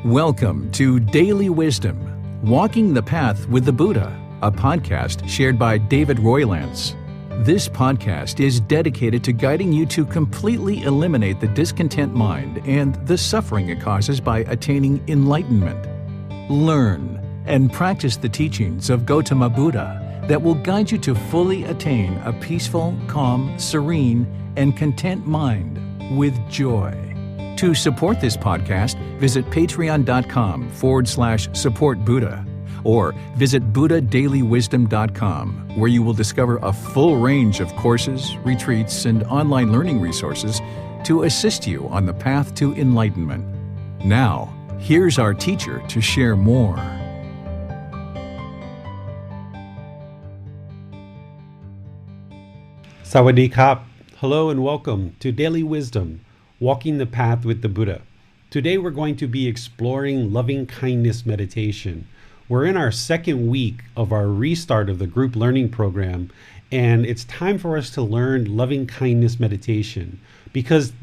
Welcome to Daily Wisdom, Walking the Path with the Buddha, a podcast shared by David Roylance. This podcast is dedicated to guiding you to completely eliminate the discontent mind and the suffering it causes by attaining enlightenment. Learn and practice the teachings of Gotama Buddha that will guide you to fully attain a peaceful, calm, serene, and content mind with joy. To support this podcast, visit patreon.com/supportbuddha or visit buddhadailywisdom.com, where you will discover a full range of courses, retreats, and online learning resources to assist you on the path to enlightenment. Now, here's our teacher to share more. Sawadee Kap. Hello and welcome to Daily Wisdom, Walking the Path with the Buddha. Today we're going to be exploring loving kindness meditation. We're in our second week of our restart of the group learning program, and it's time for us to learn loving kindness meditation. Because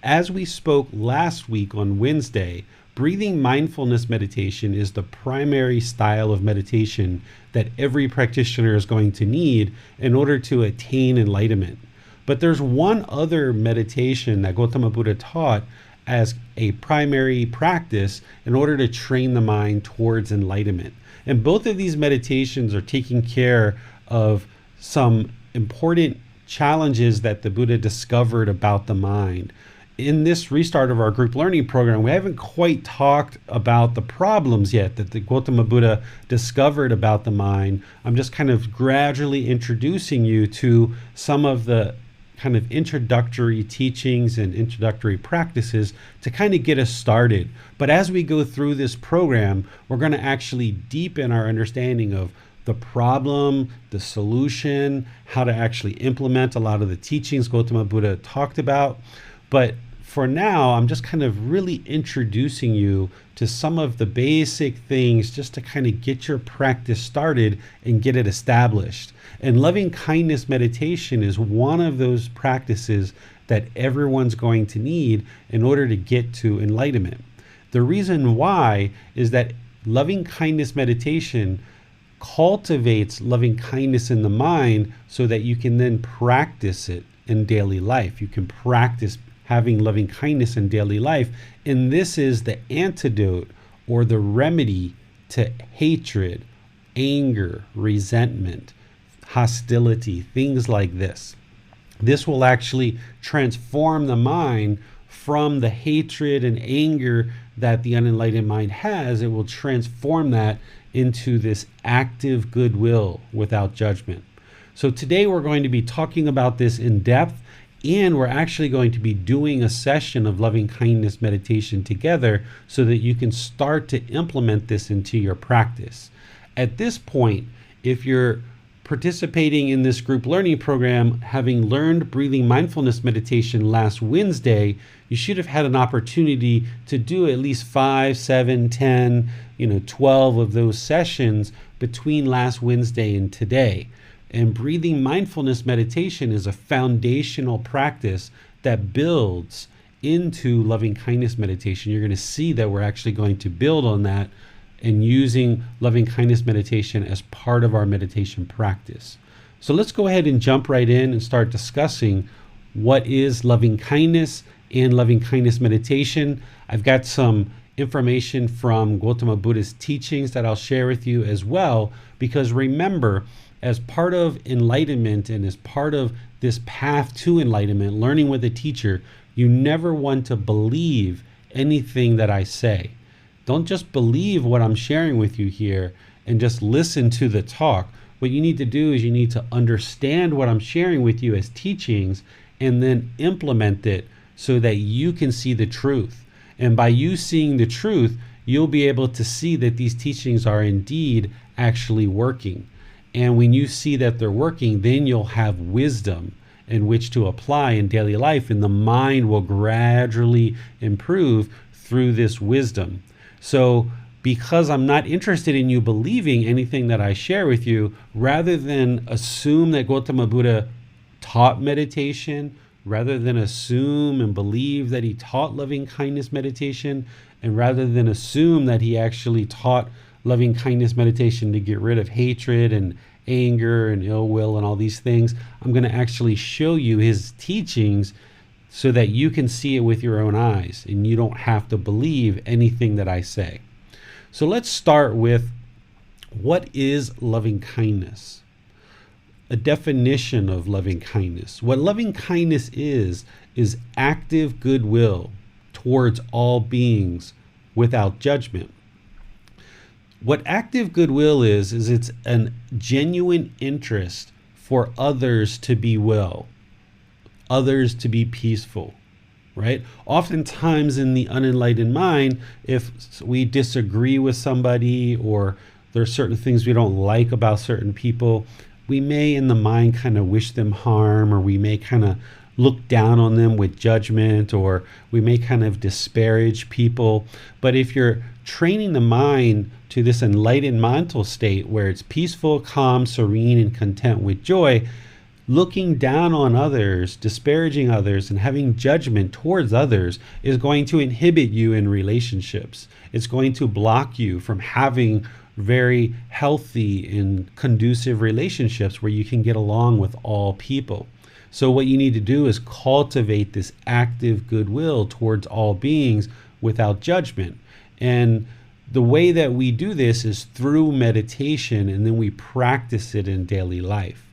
as we spoke last week on Wednesday, breathing mindfulness meditation is the primary style of meditation that every practitioner is going to need in order to attain enlightenment. But there's one other meditation that Gotama Buddha taught as a primary practice in order to train the mind towards enlightenment. And both of these meditations are taking care of some important challenges that the Buddha discovered about the mind. In this restart of our group learning program, we haven't quite talked about the problems yet that the Gotama Buddha discovered about the mind. I'm just kind of gradually introducing you to some of the kind of introductory teachings and introductory practices to kind of get us started. But as we go through this program, we're going to actually deepen our understanding of the problem, the solution, how to actually implement a lot of the teachings Gotama Buddha talked about. But for now, I'm just kind of really introducing you to some of the basic things just to kind of get your practice started and get it established. And loving kindness meditation is one of those practices that everyone's going to need in order to get to enlightenment. The reason why is that loving kindness meditation cultivates loving kindness in the mind so that you can then practice it in daily life. You can practice having loving kindness in daily life. And this is the antidote or the remedy to hatred, anger, resentment, hostility, things like this. This will actually transform the mind from the hatred and anger that the unenlightened mind has. It will transform that into this active goodwill without judgment. So today we're going to be talking about this in depth, and we're actually going to be doing a session of loving kindness meditation together so that you can start to implement this into your practice. At this point, if you're participating in this group learning program, having learned breathing mindfulness meditation last Wednesday, you should have had an opportunity to do at least 5, 7, 10, 12 of those sessions between last Wednesday and today. And breathing mindfulness meditation is a foundational practice that builds into loving kindness meditation. You're going to see that we're actually going to build on that and using loving kindness meditation as part of our meditation practice. So let's go ahead and jump right in and start discussing what is loving kindness and loving kindness meditation. I've got some information from Gotama Buddha's teachings that I'll share with you as well, because remember, as part of enlightenment and as part of this path to enlightenment, learning with a teacher, you never want to believe anything that I say. Don't just believe what I'm sharing with you here and just listen to the talk. What you need to do is you need to understand what I'm sharing with you as teachings and then implement it so that you can see the truth. And by you seeing the truth, you'll be able to see that these teachings are indeed actually working. And when you see that they're working, then you'll have wisdom in which to apply in daily life, and the mind will gradually improve through this wisdom. So because I'm not interested in you believing anything that I share with you, rather than assume that Gotama Buddha taught meditation, rather than assume and believe that he taught loving kindness meditation, And rather than assume that he actually taught loving kindness meditation to get rid of hatred and anger and ill will and all these things, I'm going to actually show you his teachings so that you can see it with your own eyes and you don't have to believe anything that I say. So let's start with, what is loving kindness? A definition of loving kindness. What loving kindness is active goodwill towards all beings without judgment. What active goodwill is it's a genuine interest for others to be well, others to be peaceful, right? Oftentimes in the unenlightened mind, if we disagree with somebody or there's certain things we don't like about certain people, we may in the mind kind of wish them harm, or we may kind of look down on them with judgment, or we may kind of disparage people. But if you're training the mind to this enlightened mental state where it's peaceful, calm, serene, and content with joy, looking down on others, disparaging others, and having judgment towards others is going to inhibit you in relationships. It's going to block you from having very healthy and conducive relationships where you can get along with all people. So what you need to do is cultivate this active goodwill towards all beings without judgment. And the way that we do this is through meditation, and then we practice it in daily life.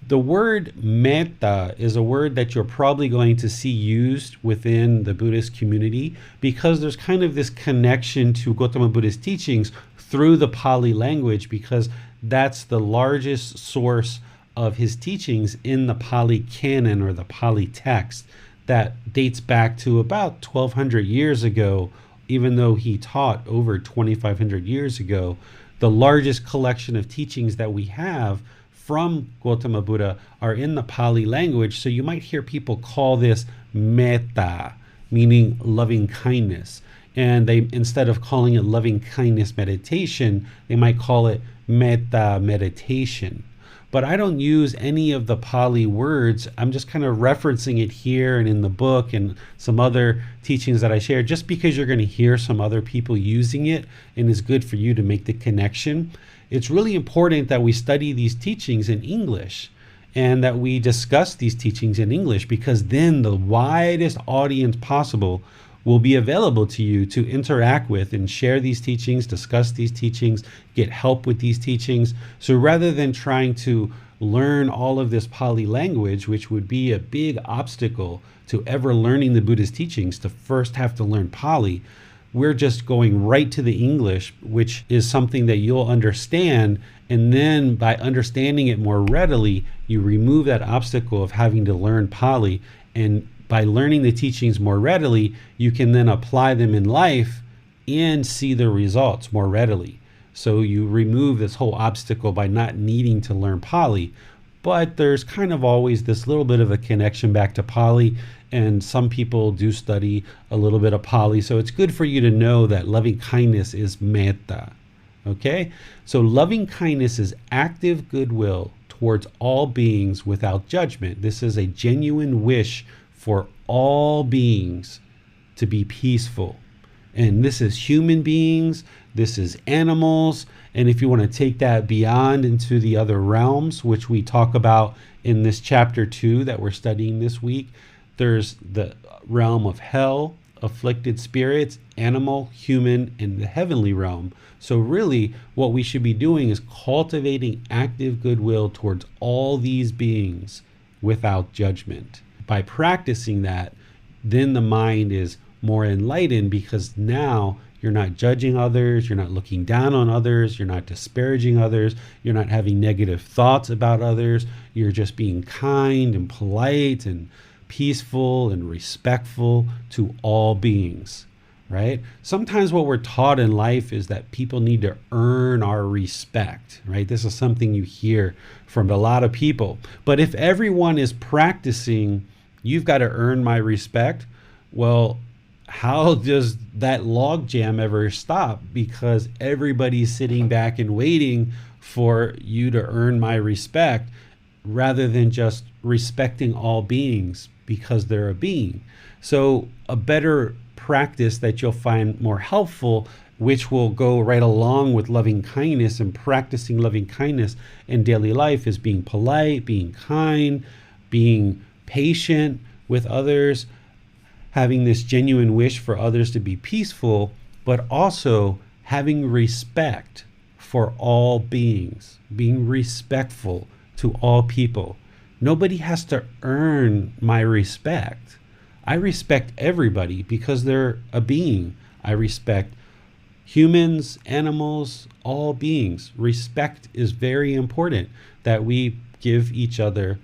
The word metta is a word that you're probably going to see used within the Buddhist community because there's kind of this connection to Gotama Buddha's teachings through the Pali language, because that's the largest source of his teachings in the Pali canon, or the Pali text, that dates back to about 1200 years ago. Even though he taught over 2500 years ago, the largest collection of teachings that we have from Gotama Buddha are in the Pali language. So you might hear people call this metta, meaning loving kindness. And they, instead of calling it loving kindness meditation, they might call it metta meditation. But I don't use any of the Pali words. I'm just kind of referencing it here and in the book and some other teachings that I share, just because you're going to hear some other people using it and it's good for you to make the connection. It's really important that we study these teachings in English and that we discuss these teachings in English, because then the widest audience possible will be available to you to interact with and share these teachings, discuss these teachings, get help with these teachings. So rather than trying to learn all of this Pali language, which would be a big obstacle to ever learning the Buddha's teachings, to first have to learn Pali, we're just going right to the English, which is something that you'll understand. And then by understanding it more readily, you remove that obstacle of having to learn Pali. And by learning the teachings more readily, you can then apply them in life and see the results more readily. So you remove this whole obstacle by not needing to learn Pali. But there's kind of always this little bit of a connection back to Pali, and some people do study a little bit of Pali. So it's good for you to know that loving kindness is metta. Okay? So loving kindness is active goodwill towards all beings without judgment. This is a genuine wish for all beings to be peaceful. And this is human beings, this is animals, and if you want to take that beyond into the other realms, which we talk about in this chapter 2 that we're studying this week, there's the realm of hell, afflicted spirits, animal, human, and the heavenly realm. So really what we should be doing is cultivating active goodwill towards all these beings without judgment. By practicing that, then the mind is more enlightened, because now you're not judging others, you're not looking down on others, you're not disparaging others, you're not having negative thoughts about others, you're just being kind and polite and peaceful and respectful to all beings, right? Sometimes what we're taught in life is that people need to earn our respect, right? This is something you hear from a lot of people. But if everyone is practicing, you've got to earn my respect, well, how does that logjam ever stop? Because everybody's sitting back and waiting for you to earn my respect, rather than just respecting all beings because they're a being. So a better practice that you'll find more helpful, which will go right along with loving kindness and practicing loving kindness in daily life, is being polite, being kind, being patient with others, having this genuine wish for others to be peaceful, but also having respect for all beings, being respectful to all people. Nobody has to earn my respect. I respect everybody because they're a being. I respect humans, animals, all beings. Respect is very important, that we give each other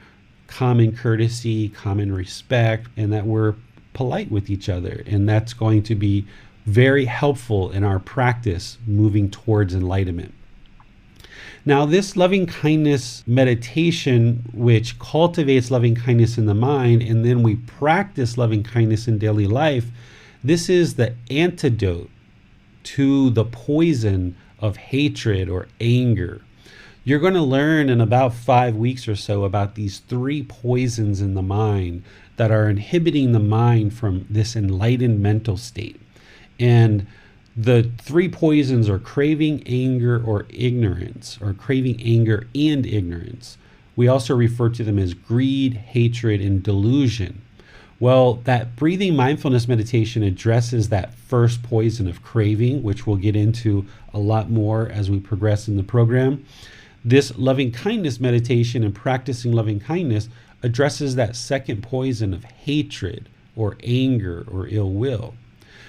common courtesy, common respect, and that we're polite with each other. And that's going to be very helpful in our practice moving towards enlightenment. Now, this loving kindness meditation, which cultivates loving kindness in the mind, and then we practice loving kindness in daily life, this is the antidote to the poison of hatred or anger. You're going to learn in about 5 weeks or so about these 3 poisons in the mind that are inhibiting the mind from this enlightened mental state. And the 3 poisons are craving, anger, or ignorance, or craving, anger, and ignorance. We also refer to them as greed, hatred, and delusion. Well, that breathing mindfulness meditation addresses that first poison of craving, which we'll get into a lot more as we progress in the program. This loving kindness meditation and practicing loving kindness addresses that second poison of hatred or anger or ill will.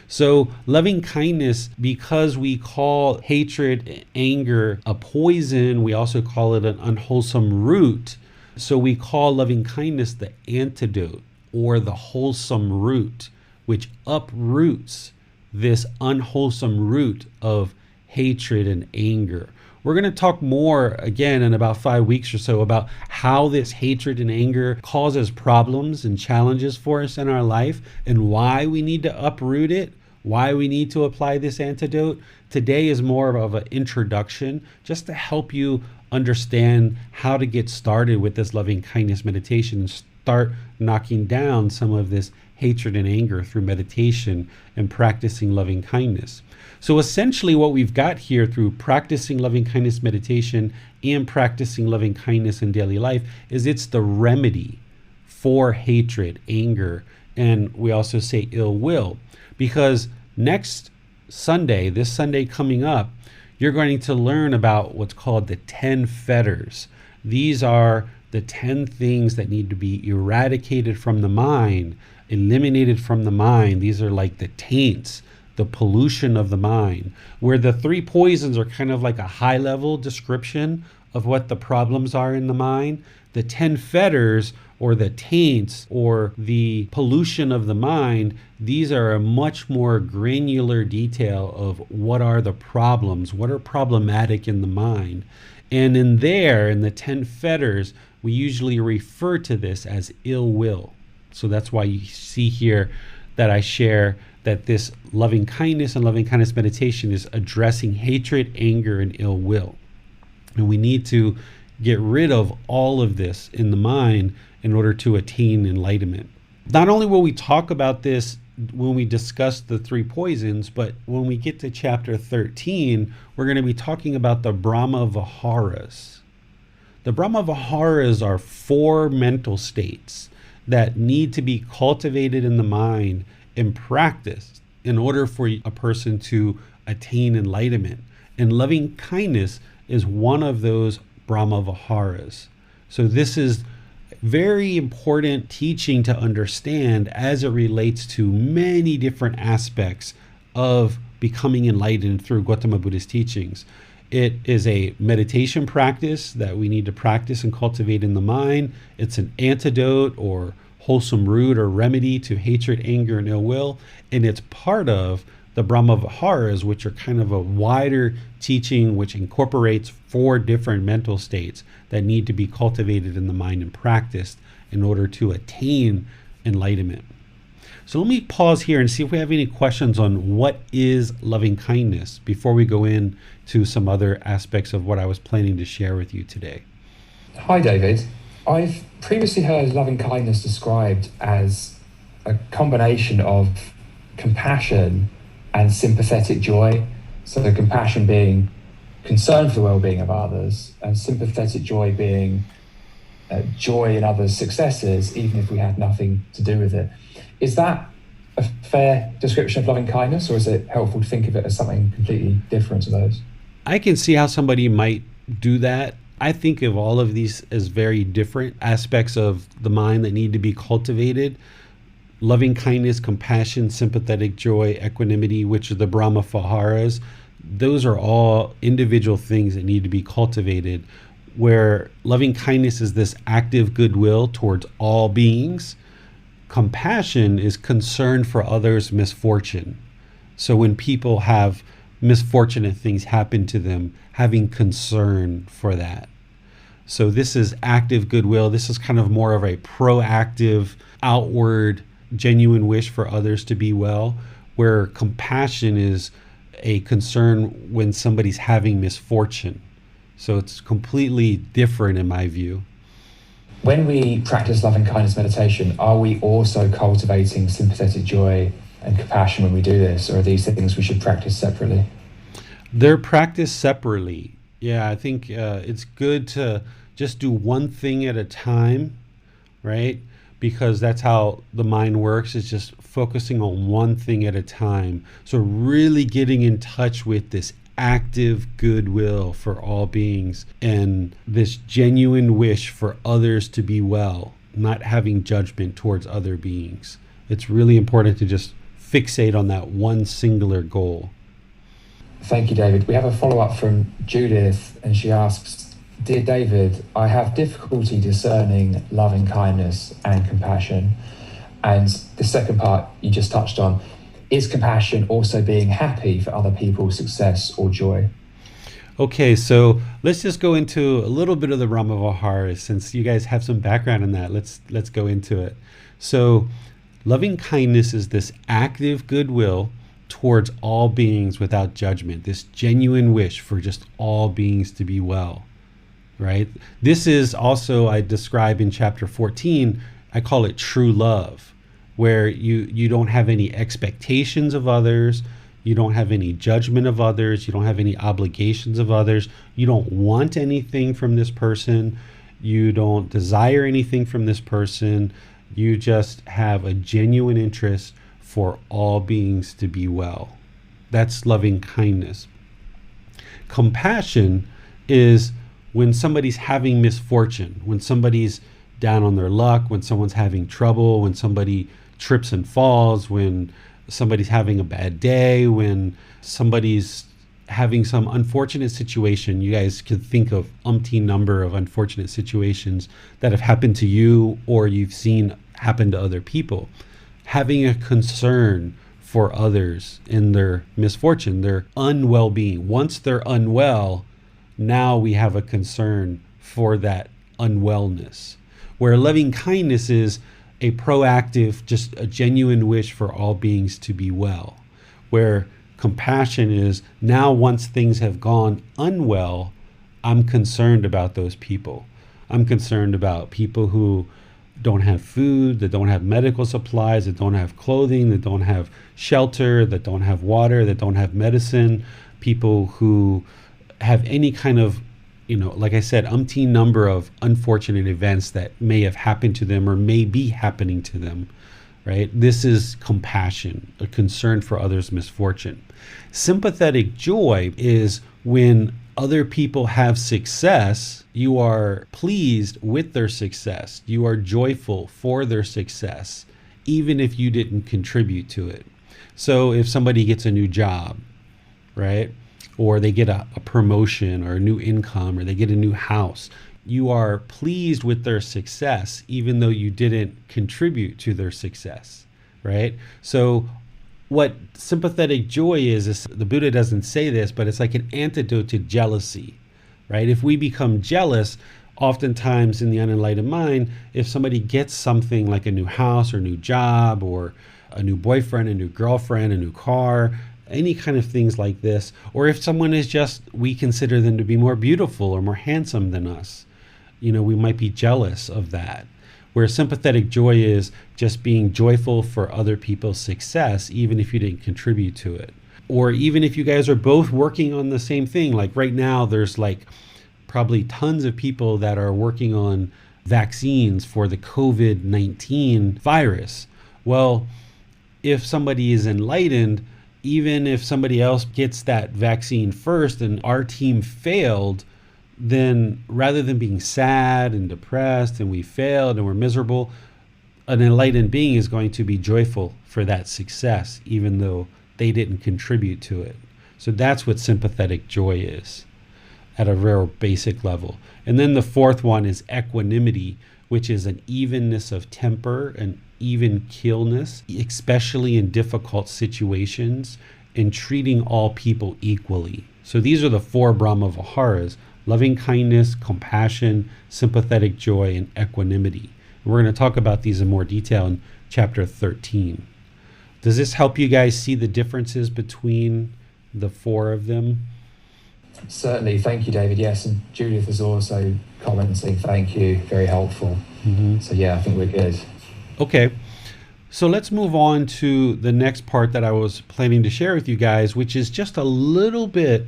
So loving kindness, because we call hatred, anger a poison, we also call it an unwholesome root. So we call loving kindness the antidote or the wholesome root, which uproots this unwholesome root of hatred and anger. We're going to talk more again in about 5 weeks or so about how this hatred and anger causes problems and challenges for us in our life and why we need to uproot it, why we need to apply this antidote. Today is more of an introduction just to help you understand how to get started with this loving kindness meditation and start knocking down some of this hatred and anger through meditation and practicing loving kindness. So essentially what we've got here through practicing loving kindness meditation and practicing loving kindness in daily life is it's the remedy for hatred, anger, and we also say ill will. Because next Sunday, this Sunday coming up, you're going to learn about what's called the 10 fetters. These are the 10 things that need to be eradicated from the mind, eliminated from the mind. These are like the taints, the pollution of the mind, where the 3 poisons are kind of like a high level description of what the problems are in the mind. The 10 fetters or the taints or the pollution of the mind, these are a much more granular detail of what are the problems, what are problematic in the mind. And in the 10 fetters, we usually refer to this as ill will. So that's why you see here that I share that this loving kindness and loving kindness meditation is addressing hatred, anger, and ill will. And we need to get rid of all of this in the mind in order to attain enlightenment. Not only will we talk about this when we discuss the 3 poisons, but when we get to chapter 13, we're going to be talking about the Brahma Viharas. The Brahma Viharas are 4 mental states that need to be cultivated in the mind and practiced in order for a person to attain enlightenment. And loving kindness is one of those Brahma Viharas. So this is very important teaching to understand as it relates to many different aspects of becoming enlightened through Gotama Buddha's teachings. It is a meditation practice that we need to practice and cultivate in the mind. It's an antidote or wholesome root or remedy to hatred, anger, and ill will. And it's part of the Brahma Viharas, which are kind of a wider teaching which incorporates 4 different mental states that need to be cultivated in the mind and practiced in order to attain enlightenment. So let me pause here and see if we have any questions on what is loving kindness before we go in to some other aspects of what I was planning to share with you today. Hi, David. I've previously heard loving kindness described as a combination of compassion and sympathetic joy. So the compassion being concern for the well-being of others, and sympathetic joy being joy in others' successes, even if we had nothing to do with it. Is that a fair description of loving kindness, or is it helpful to think of it as something completely different to those? I can see how somebody might do that. I think of all of these as very different aspects of the mind that need to be cultivated. Loving kindness, compassion, sympathetic joy, equanimity, which are the Brahma Viharas. Those are all individual things that need to be cultivated, where loving kindness is this active goodwill towards all beings. Compassion is concern for others' misfortune. So when people have misfortunate things happen to them, having concern for that. So this is active goodwill. This is kind of more of a proactive, outward, genuine wish for others to be well, where compassion is a concern when somebody's having misfortune. So it's completely different in my view. When we practice loving kindness meditation, are we also cultivating sympathetic joy and compassion when we do this, or are these things we should practice separately? They're practiced separately. Yeah, I think it's good to just do one thing at a time, right? Because that's how the mind works, is just focusing on one thing at a time. So really getting in touch with this active goodwill for all beings and this genuine wish for others to be well, not having judgment towards other beings. It's really important to just fixate on that one singular goal. Thank you, David. We have a follow-up from Judith, and she asks, Dear David, I have difficulty discerning loving kindness and compassion. And the second part you just touched on, is compassion also being happy for other people's success or joy? Okay, so let's just go into a little bit of the Brahma Viharas, since you guys have some background in that. Let's go into it. So loving kindness is this active goodwill towards all beings without judgment, this genuine wish for just all beings to be well, right? This is also, I describe in chapter 14, I call it true love, where you don't have any expectations of others, you don't have any judgment of others, you don't have any obligations of others, you don't want anything from this person, you don't desire anything from this person, you just have a genuine interest for all beings to be well. That's loving kindness. Compassion is when somebody's having misfortune, when somebody's down on their luck, when someone's having trouble, when somebody trips and falls, when somebody's having a bad day, when somebody's having some unfortunate situation. You guys could think of umpteen number of unfortunate situations that have happened to you or you've seen happen to other people. Having a concern for others in their misfortune, their unwell-being. Once they're unwell, now we have a concern for that unwellness. Where loving kindness is a proactive, just a genuine wish for all beings to be well. Where compassion is, now once things have gone unwell, I'm concerned about those people. I'm concerned about people who don't have food, that don't have medical supplies, that don't have clothing, that don't have shelter, that don't have water, that don't have medicine, people who have any kind of, like I said, umpteen number of unfortunate events that may have happened to them or may be happening to them, right? This is compassion, a concern for others' misfortune. Sympathetic joy is when other people have success, you are pleased with their success. You are joyful for their success, even if you didn't contribute to it. So if somebody gets a new job, right? Or they get a promotion or a new income, or they get a new house, you are pleased with their success, even though you didn't contribute to their success, right? So what sympathetic joy is the Buddha doesn't say this, but it's like an antidote to jealousy, right? If we become jealous, oftentimes in the unenlightened mind, if somebody gets something like a new house or new job or a new boyfriend, a new girlfriend, a new car, any kind of things like this, or if someone is just, we consider them to be more beautiful or more handsome than us, we might be jealous of that. where sympathetic joy is just being joyful for other people's success, even if you didn't contribute to it. Or even if you guys are both working on the same thing. Like right now, there's like probably tons of people that are working on vaccines for the COVID-19 virus. Well, if somebody is enlightened, even if somebody else gets that vaccine first and our team failed, then rather than being sad and depressed and we failed and we're miserable, an enlightened being is going to be joyful for that success, even though they didn't contribute to it. So that's what sympathetic joy is at a real basic level. And then the fourth one is equanimity, which is an evenness of temper, an even keelness, especially in difficult situations, and treating all people equally. So these are the four Brahma Viharas: loving kindness, compassion, sympathetic joy, and equanimity. And we're going to talk about these in more detail in chapter 13. Does this help you guys see the differences between the four of them? Certainly. Thank you, David. Yes, and Judith has also commented saying thank you. Very helpful. So yeah, I think we're good. Okay. So let's move on to the next part that I was planning to share with you guys, which is just a little bit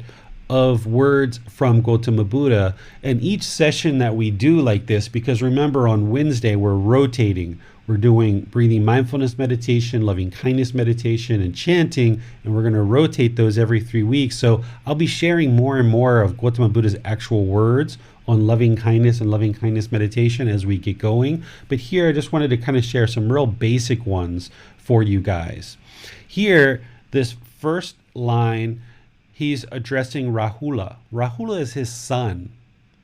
of words from Gotama Buddha. And each session that we do like this, because remember on Wednesday, we're rotating. We're doing breathing mindfulness meditation, loving kindness meditation, and chanting, and we're going to rotate those every 3 weeks. So I'll be sharing more and more of Gotama Buddha's actual words on loving kindness and loving kindness meditation as we get going. But here I just wanted to kind of share some real basic ones for you guys. Here, this first line, he's addressing Rahula. Rahula is his son,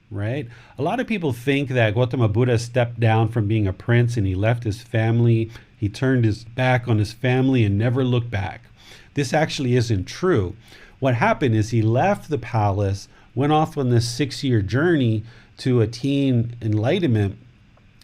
right? A lot of people think that Gotama Buddha stepped down from being a prince and he left his family. He turned his back on his family and never looked back. This actually isn't true. What happened is he left the palace, went off on this 6-year journey to attain enlightenment.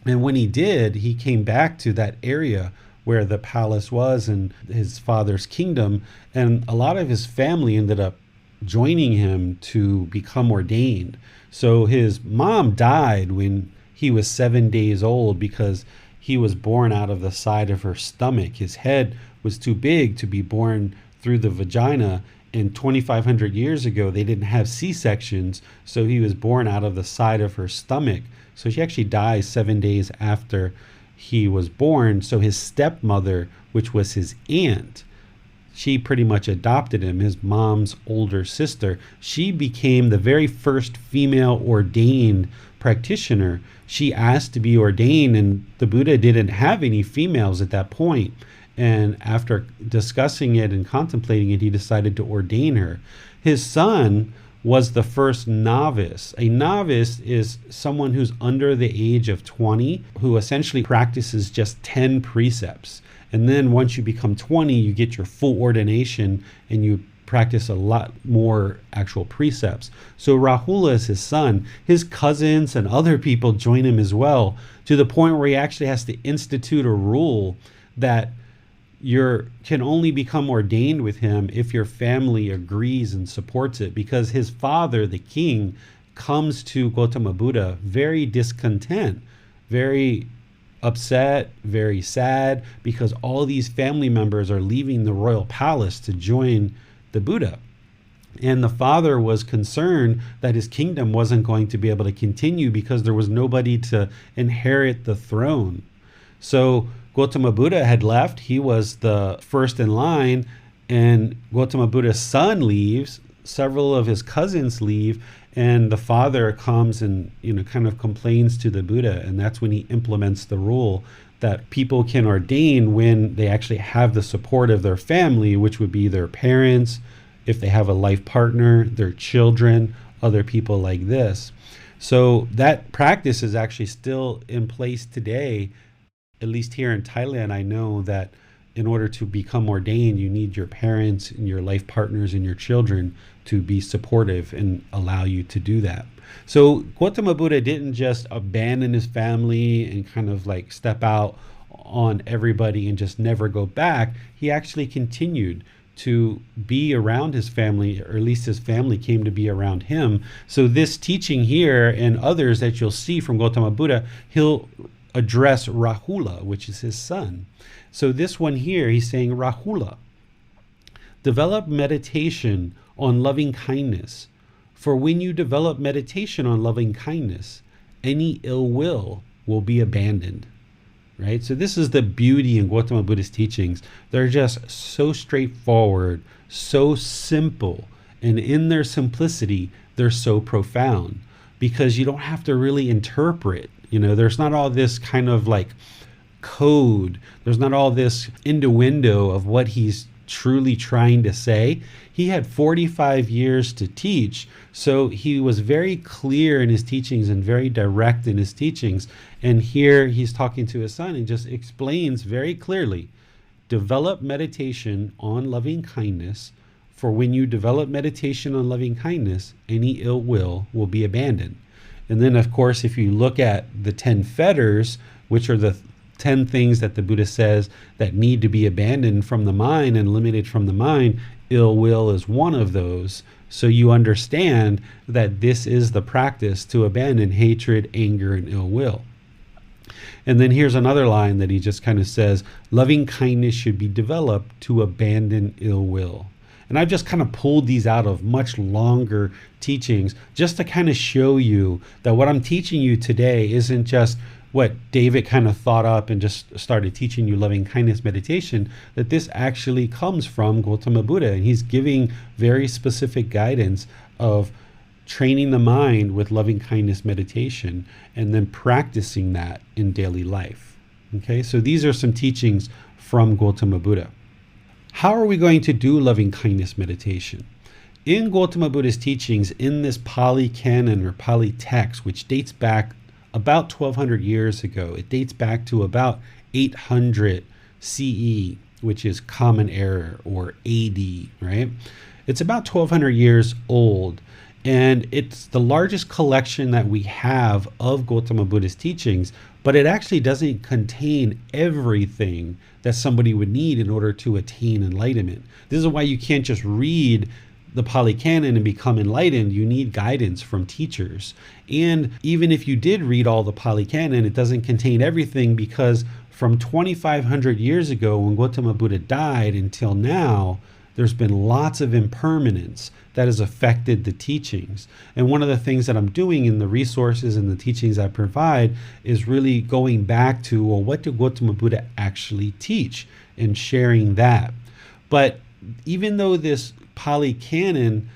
And when he did, he came back to that area where the palace was and his father's kingdom. And a lot of his family ended up joining him to become ordained. So his mom died when he was 7 days old because he was born out of the side of her stomach. His head was too big to be born through the vagina. And 2,500 years ago, they didn't have C-sections, so he was born out of the side of her stomach. So she actually dies 7 days after he was born. So his stepmother, which was his aunt, she pretty much adopted him, his mom's older sister. She became the very first female ordained practitioner. She asked to be ordained, and the Buddha didn't have any females at that point. And after discussing it and contemplating it, he decided to ordain her. His son was the first novice. A novice is someone who's under the age of 20, who essentially practices just 10 precepts. And then once you become 20, you get your full ordination and you practice a lot more actual precepts. So Rahula is his son. His cousins and other people join him as well, to the point where he actually has to institute a rule that you can only become ordained with him if your family agrees and supports it, because his father, the king, comes to Gotama Buddha very discontent, very upset, very sad, because all these family members are leaving the royal palace to join the Buddha. And the father was concerned that his kingdom wasn't going to be able to continue because there was nobody to inherit the throne. So Gotama Buddha had left. He was the first in line, and Gotama Buddha's son leaves. Several of his cousins leave, and the father comes and kind of complains to the Buddha, and that's when he implements the rule that people can ordain when they actually have the support of their family, which would be their parents, if they have a life partner, their children, other people like this. So that practice is actually still in place today. At least here in Thailand, I know that in order to become ordained, you need your parents and your life partners and your children to be supportive and allow you to do that. So Gotama Buddha didn't just abandon his family and kind of like step out on everybody and just never go back. He actually continued to be around his family, or at least his family came to be around him. So this teaching here and others that you'll see from Gotama Buddha, he'll address Rahula, which is his son. So this one here, he's saying, Rahula, develop meditation on loving kindness. For when you develop meditation on loving kindness, any ill will be abandoned. Right? So this is the beauty in Gotama Buddha's teachings. They're just so straightforward, so simple, and in their simplicity, they're so profound because you don't have to really interpret. There's not all this kind of like code. There's not all this innuendo of what he's truly trying to say. He had 45 years to teach, so he was very clear in his teachings and very direct in his teachings. And here he's talking to his son and just explains very clearly, develop meditation on loving kindness, for when you develop meditation on loving kindness, any ill will be abandoned. And then, of course, if you look at the 10 fetters, which are the 10 things that the Buddha says that need to be abandoned from the mind and eliminated from the mind, ill will is one of those. So you understand that this is the practice to abandon hatred, anger, and ill will. And then here's another line that he just kind of says, loving kindness should be developed to abandon ill will. And I've just kind of pulled these out of much longer teachings just to kind of show you that what I'm teaching you today isn't just what David kind of thought up and just started teaching you loving kindness meditation, that this actually comes from Gotama Buddha. And he's giving very specific guidance of training the mind with loving kindness meditation and then practicing that in daily life. Okay, so these are some teachings from Gotama Buddha. How are we going to do loving kindness meditation? In Gotama Buddha's teachings, in this Pali Canon or Pali text, which dates back about 1200 years ago, it dates back to about 800 CE, which is Common Era, or AD, right? It's about 1200 years old, and it's the largest collection that we have of Gotama Buddha's teachings, but it actually doesn't contain everything that somebody would need in order to attain enlightenment. This is why you can't just read the Pali Canon and become enlightened. You need guidance from teachers. And even if you did read all the Pali Canon, it doesn't contain everything, because from 2,500 years ago when Gotama Buddha died until now, there's been lots of impermanence that has affected the teachings. And one of the things that I'm doing in the resources and the teachings I provide is really going back to, well, what did Gotama Buddha actually teach, and sharing that. But even though this Pali Canon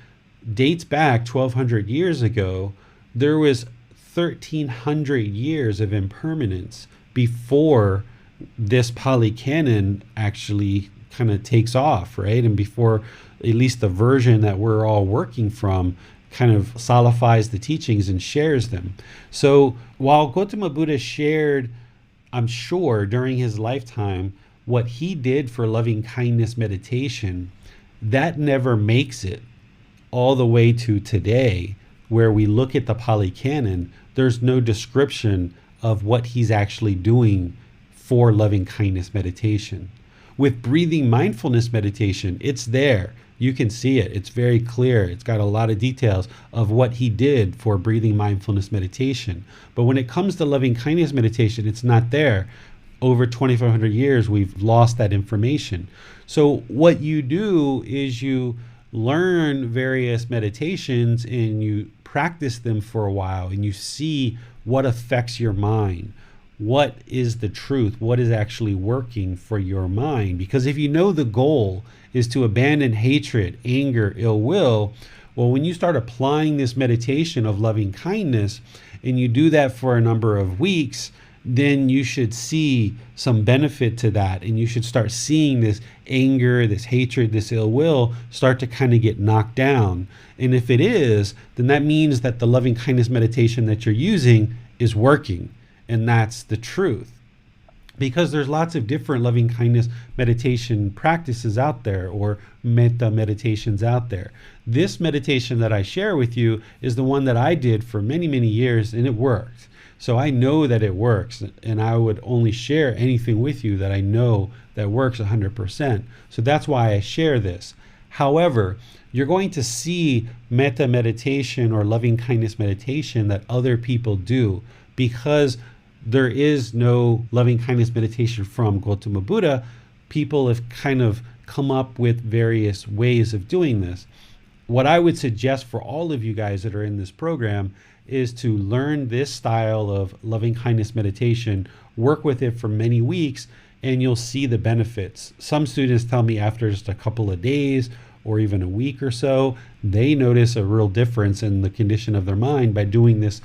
dates back 1,200 years ago, there was 1,300 years of impermanence before this Pali Canon actually kind of takes off, right? And before at least the version that we're all working from kind of solidifies the teachings and shares them. So while Gotama Buddha shared, I'm sure, during his lifetime, what he did for loving kindness meditation, that never makes it all the way to today, where we look at the Pali Canon, there's no description of what he's actually doing for loving kindness meditation. With breathing mindfulness meditation, it's there. You can see it. It's very clear. It's got a lot of details of what he did for breathing mindfulness meditation. But when it comes to loving kindness meditation, it's not there. Over 2,500 years, we've lost that information. So what you do is you learn various meditations and you practice them for a while, and you see what affects your mind. What is the truth? What is actually working for your mind? Because if you know the goal is to abandon hatred, anger, ill will, well, when you start applying this meditation of loving kindness and you do that for a number of weeks, then you should see some benefit to that, and you should start seeing this anger, this hatred, this ill will start to kind of get knocked down. And if it is, then that means that the loving kindness meditation that you're using is working. And that's the truth. Because there's lots of different loving kindness meditation practices out there, or metta meditations out there. This meditation that I share with you is the one that I did for many, many years, and it worked. So I know that it works, and I would only share anything with you that I know that works 100%. So that's why I share this. However, you're going to see metta meditation or loving kindness meditation that other people do, because there is no loving kindness meditation from Gotama Buddha. People have kind of come up with various ways of doing this. What I would suggest for all of you guys that are in this program is to learn this style of loving kindness meditation, work with it for many weeks, and you'll see the benefits. Some students tell me after just a couple of days or even a week or so, they notice a real difference in the condition of their mind by doing this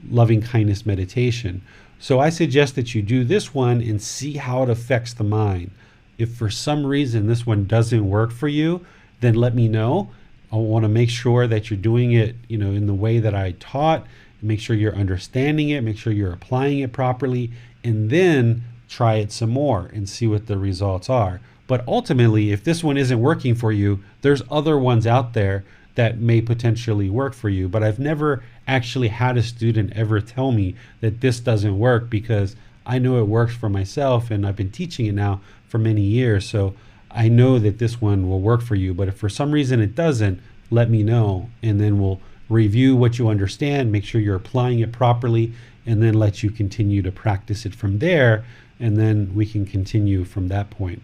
loving kindness meditation. So I suggest that you do this one and see how it affects the mind. If for some reason this one doesn't work for you, then let me know. I want to make sure that you're doing it, in the way that I taught. Make sure you're understanding it, make sure you're applying it properly, and then try it some more and see what the results are. But ultimately, if this one isn't working for you, there's other ones out there that may potentially work for you. But I've never actually had a student ever tell me that this doesn't work, because I know it works for myself, and I've been teaching it now for many years. So I know that this one will work for you. But if for some reason it doesn't, let me know, and then we'll review what you understand, make sure you're applying it properly, and then let you continue to practice it from there, and then we can continue from that point.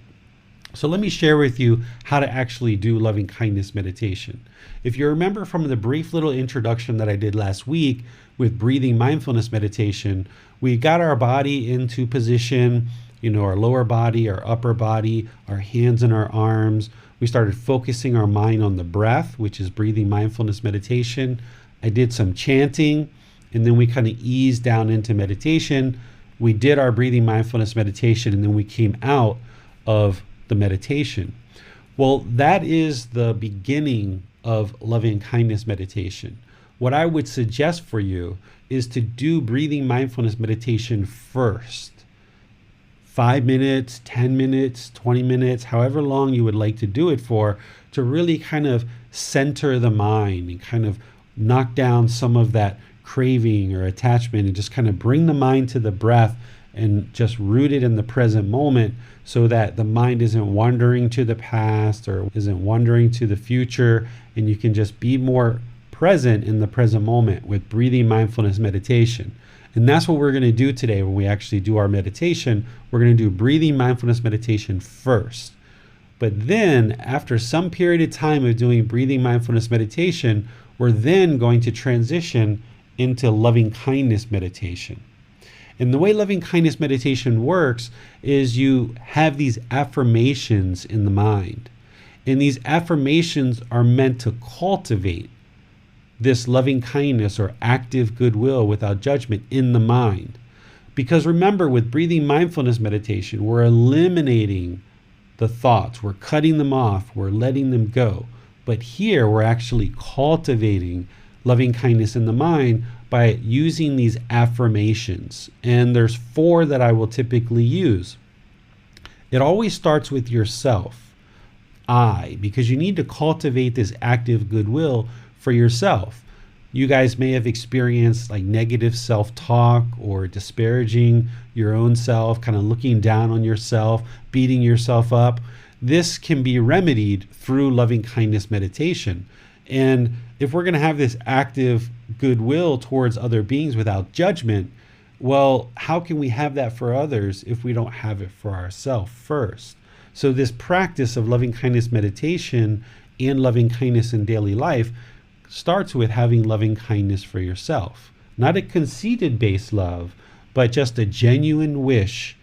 So let me share with you how to actually do loving kindness meditation. If you remember from the brief little introduction that I did last week with breathing mindfulness meditation, we got our body into position, our lower body, our upper body, our hands and our arms. We started focusing our mind on the breath, which is breathing mindfulness meditation. I did some chanting, and then we kind of eased down into meditation. We did our breathing mindfulness meditation, and then we came out of the meditation. Well, that is the beginning of loving kindness meditation. What I would suggest for you is to do breathing mindfulness meditation first. 5 minutes, 10 minutes, 20 minutes, however long you would like to do it for, to really kind of center the mind and kind of knock down some of that craving or attachment, and just kind of bring the mind to the breath and just root it in the present moment, so that the mind isn't wandering to the past or isn't wandering to the future, and you can just be more present in the present moment with breathing mindfulness meditation. And that's what we're going to do today when we actually do our meditation. We're going to do breathing mindfulness meditation first. But then, after some period of time of doing breathing mindfulness meditation, we're then going to transition into loving kindness meditation. And the way loving kindness meditation works is you have these affirmations in the mind. And these affirmations are meant to cultivate this loving kindness or active goodwill without judgment in the mind. Because remember, with breathing mindfulness meditation, we're eliminating the thoughts, we're cutting them off, we're letting them go. But here we're actually cultivating loving kindness in the mind by using these affirmations. And there's 4 that I will typically use. It always starts with yourself, I, because you need to cultivate this active goodwill for yourself. You guys may have experienced like negative self-talk or disparaging your own self, kind of looking down on yourself, beating yourself up. This can be remedied through loving kindness meditation. And if we're going to have this active goodwill towards other beings without judgment, well, how can we have that for others if we don't have it for ourselves first? So this practice of loving kindness meditation and loving kindness in daily life starts with having loving kindness for yourself. Not a conceited based love, but just a genuine wish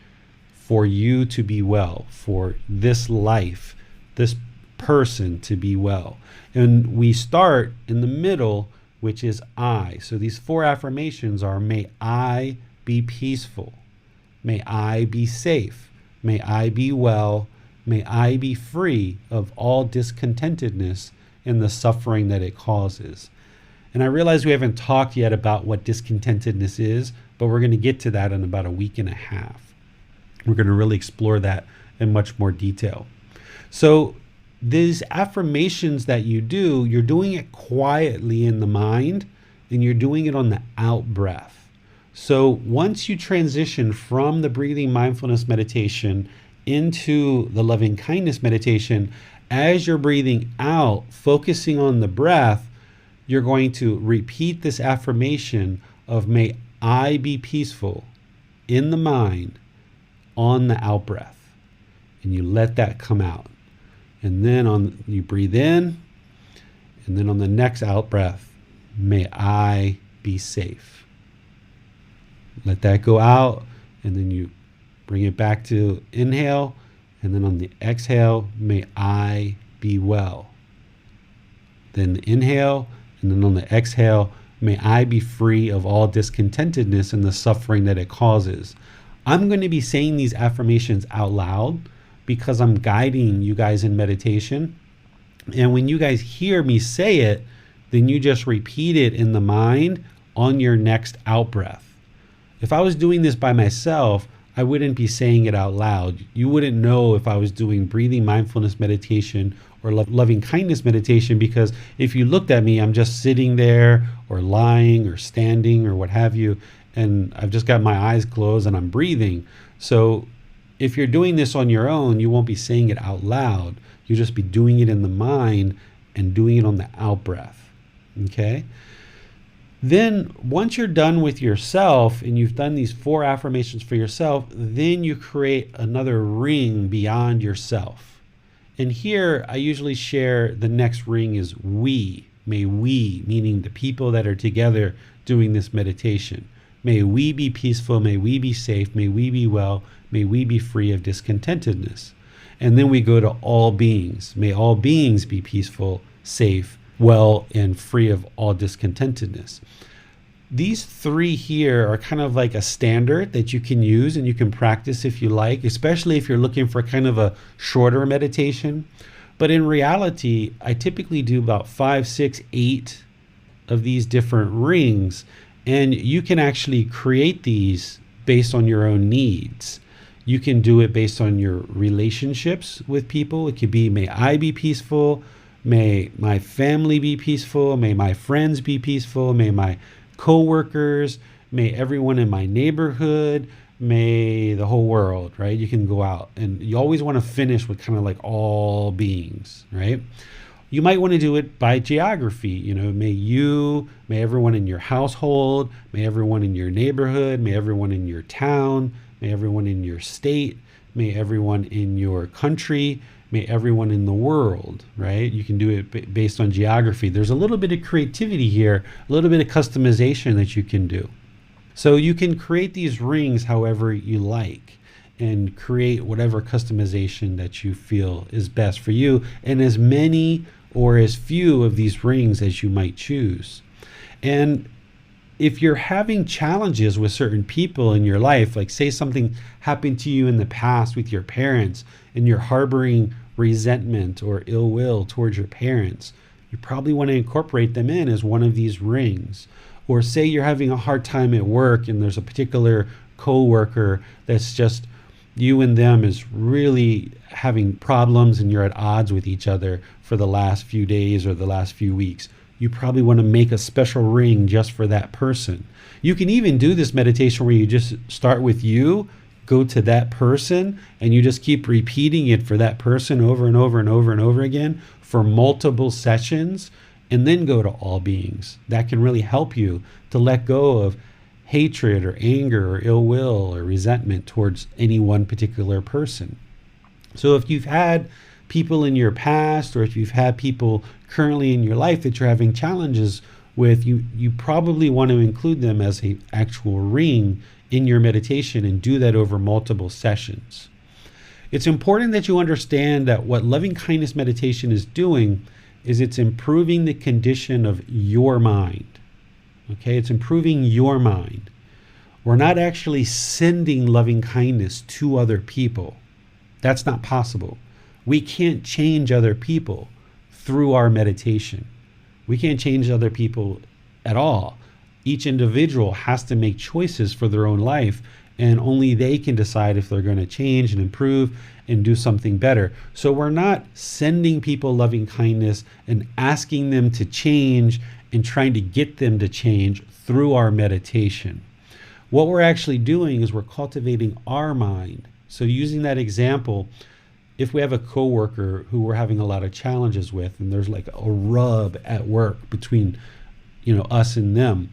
for you to be well, for this life, this person to be well. And we start in the middle, which is I. So these 4 affirmations are: may I be peaceful, may I be safe, may I be well, may I be free of all discontentedness and the suffering that it causes. And I realize we haven't talked yet about what discontentedness is, but we're going to get to that in about a week and a half. We're going to really explore that in much more detail. So these affirmations that you do, you're doing it quietly in the mind, and you're doing it on the out breath. So once you transition from the breathing mindfulness meditation into the loving kindness meditation, as you're breathing out, focusing on the breath, you're going to repeat this affirmation of may I be peaceful, in the mind on the out breath, and you let that come out. And then you breathe in, and then on the next out breath, may I be safe. Let that go out, and then you bring it back to inhale, and then on the exhale, may I be well. Then inhale, and then on the exhale, may I be free of all discontentedness and the suffering that it causes. I'm going to be saying these affirmations out loud because I'm guiding you guys in meditation. And when you guys hear me say it, then you just repeat it in the mind on your next out breath. If I was doing this by myself, I wouldn't be saying it out loud. You wouldn't know if I was doing breathing mindfulness meditation or loving kindness meditation, because if you looked at me, I'm just sitting there or lying or standing or what have you, and I've just got my eyes closed and I'm breathing. So if you're doing this on your own, you won't be saying it out loud. You'll just be doing it in the mind and doing it on the out breath. Okay? Then once you're done with yourself and you've done these 4 affirmations for yourself, then you create another ring beyond yourself. And here I usually share the next ring is we. May we, meaning the people that are together doing this meditation. May we be peaceful, may we be safe, may we be well, may we be free of discontentedness. And then we go to all beings. May all beings be peaceful, safe, well, and free of all discontentedness. These 3 here are kind of like a standard that you can use and you can practice if you like, especially if you're looking for kind of a shorter meditation. But in reality, I typically do about 5, 6, 8 of these different rings, and you can actually create these based on your own needs. You can do it based on your relationships with people. It could be, may I be peaceful, may my family be peaceful, may my friends be peaceful, may my co-workers, may everyone in my neighborhood, may the whole world, right? You can go out, and you always want to finish with kind of like all beings, right? You might want to do it by geography. May everyone in your household, may everyone in your neighborhood, may everyone in your town, may everyone in your state, may everyone in your country, may everyone in the world, right? You can do it based on geography. There's a little bit of creativity here, a little bit of customization that you can do. So you can create these rings however you like and create whatever customization that you feel is best for you, and as many or as few of these rings as you might choose. And if you're having challenges with certain people in your life, like say something happened to you in the past with your parents and you're harboring resentment or ill will towards your parents, you probably want to incorporate them in as one of these rings. Or say you're having a hard time at work and there's a particular co-worker that's just, you and them is really having problems and you're at odds with each other for the last few days or the last few weeks. You probably want to make a special ring just for that person. You can even do this meditation where you just start with you, go to that person, and you just keep repeating it for that person over and over and over and over again for multiple sessions, and then go to all beings. That can really help you to let go of hatred or anger or ill will or resentment towards any one particular person. So if you've had people in your past, or if you've had people currently in your life that you're having challenges with, you probably want to include them as an actual ring in your meditation and do that over multiple sessions. It's important that you understand that what loving kindness meditation is doing is it's improving the condition of your mind. Okay, it's improving your mind. We're not actually sending loving kindness to other people. That's not possible. We can't change other people through our meditation. We can't change other people at all. Each individual has to make choices for their own life, and only they can decide if they're going to change and improve and do something better. So we're not sending people loving kindness and asking them to change and trying to get them to change through our meditation. What we're actually doing is we're cultivating our mind. So using that example, if we have a coworker who we're having a lot of challenges with, and there's like a rub at work between, us and them,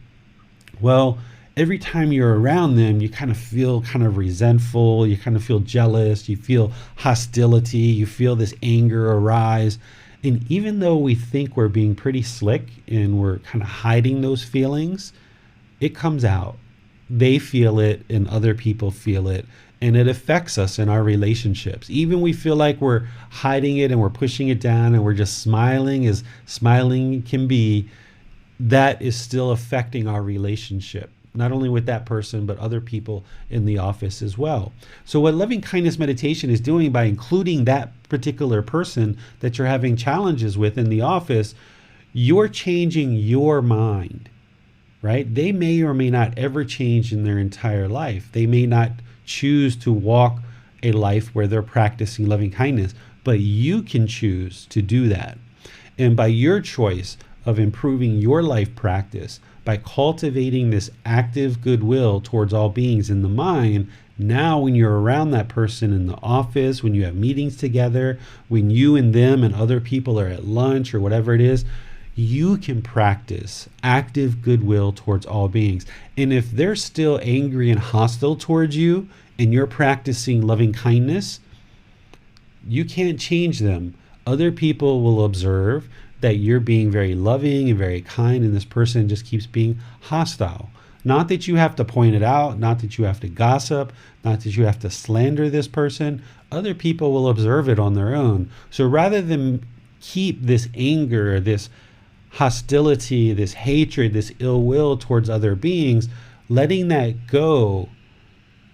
well, every time you're around them, you kind of feel kind of resentful, you kind of feel jealous, you feel hostility, you feel this anger arise. And even though we think we're being pretty slick and we're kind of hiding those feelings, it comes out. They feel it and other people feel it, and it affects us in our relationships. Even we feel like we're hiding it and we're pushing it down and we're just smiling as smiling can be, that is still affecting our relationship, not only with that person, but other people in the office as well. So what loving kindness meditation is doing by including that particular person that you're having challenges with in the office, you're changing your mind, right? They may or may not ever change in their entire life. They may not choose to walk a life where they're practicing loving kindness, but you can choose to do that. And by your choice of improving your life practice, by cultivating this active goodwill towards all beings in the mind, now when you're around that person in the office, when you have meetings together, when you and them and other people are at lunch or whatever it is, you can practice active goodwill towards all beings. And if they're still angry and hostile towards you and you're practicing loving kindness, you can't change them. Other people will observe that you're being very loving and very kind, and this person just keeps being hostile. Not that you have to point it out, not that you have to gossip, not that you have to slander this person. Other people will observe it on their own. So rather than keep this anger, this hostility, this hatred, this ill will towards other beings, letting that go,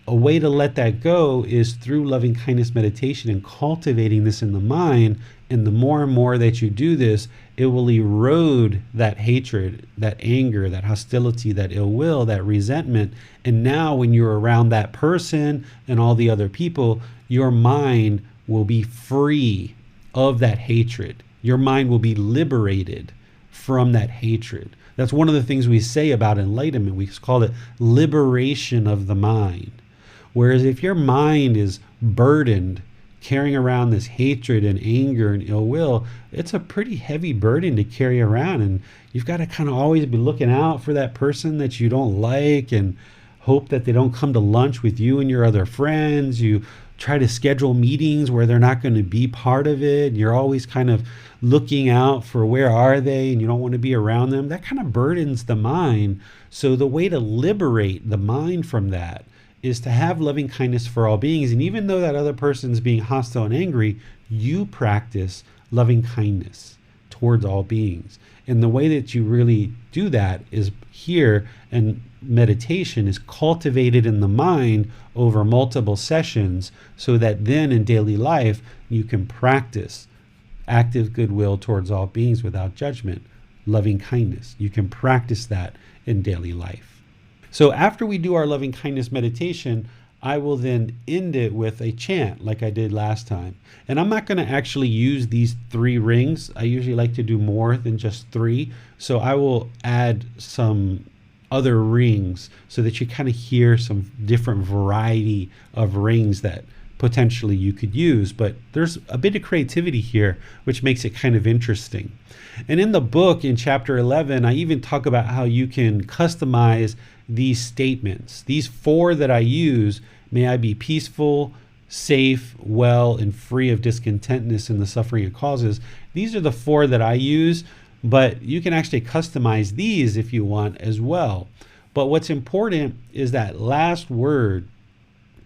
a way to let that go is through loving kindness meditation and cultivating this in the mind. And the more and more that you do this, it will erode that hatred, that anger, that hostility, that ill will, that resentment. And now when you're around that person and all the other people, your mind will be free of that hatred. Your mind will be liberated from that hatred. That's one of the things we say about enlightenment. We call it liberation of the mind. Whereas if your mind is burdened, carrying around this hatred and anger and ill will, it's a pretty heavy burden to carry around. And you've got to kind of always be looking out for that person that you don't like and hope that they don't come to lunch with you and your other friends. You try to schedule meetings where they're not going to be part of it. You're always kind of looking out for where are they, and you don't want to be around them. That kind of burdens the mind. So the way to liberate the mind from that is to have loving kindness for all beings. And even though that other person's being hostile and angry, you practice loving kindness towards all beings. And the way that you really do that is here, and meditation is cultivated in the mind over multiple sessions, so that then in daily life you can practice active goodwill towards all beings without judgment, loving kindness. You can practice that in daily life. So after we do our loving kindness meditation, I will then end it with a chant like I did last time. And I'm not going to actually use these 3 rings. I usually like to do more than just 3. So I will add some other rings so that you kind of hear some different variety of rings that potentially you could use. But there's a bit of creativity here, which makes it kind of interesting. And in the book, in chapter 11, I even talk about how you can customize these statements. These 4 that I use: may I be peaceful, safe, well, and free of discontentness and the suffering it causes. These are the 4 that I use, but you can actually customize these if you want as well. But what's important is that last word,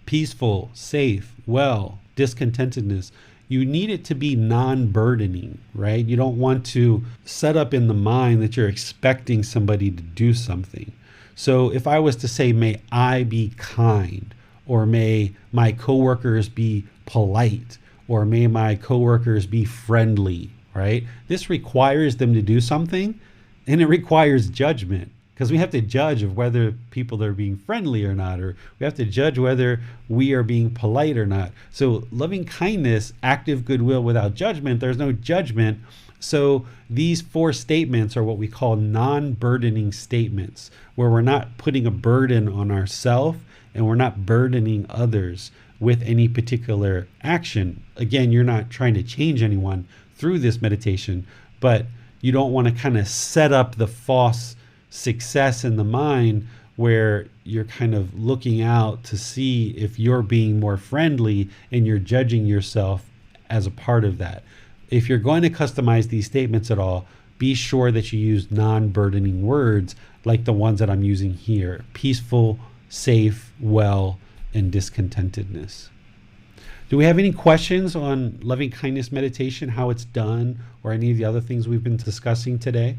peaceful, safe, well, discontentedness. You need it to be non-burdening, right? You don't want to set up in the mind that you're expecting somebody to do something. So if I was to say, may I be kind, or may my coworkers be polite, or may my coworkers be friendly, right? This requires them to do something, and it requires judgment, because we have to judge of whether people are being friendly or not, or we have to judge whether we are being polite or not. So loving kindness, active goodwill without judgment, there's no judgment. So these 4 statements are what we call non-burdening statements, where we're not putting a burden on ourselves and we're not burdening others with any particular action. Again, you're not trying to change anyone through this meditation, but you don't want to kind of set up the false success in the mind where you're kind of looking out to see if you're being more friendly and you're judging yourself as a part of that. If you're going to customize these statements at all, be sure that you use non-burdening words like the ones that I'm using here: peaceful, safe, well, and discontentedness. Do we have any questions on loving kindness meditation, how it's done, or any of the other things we've been discussing today?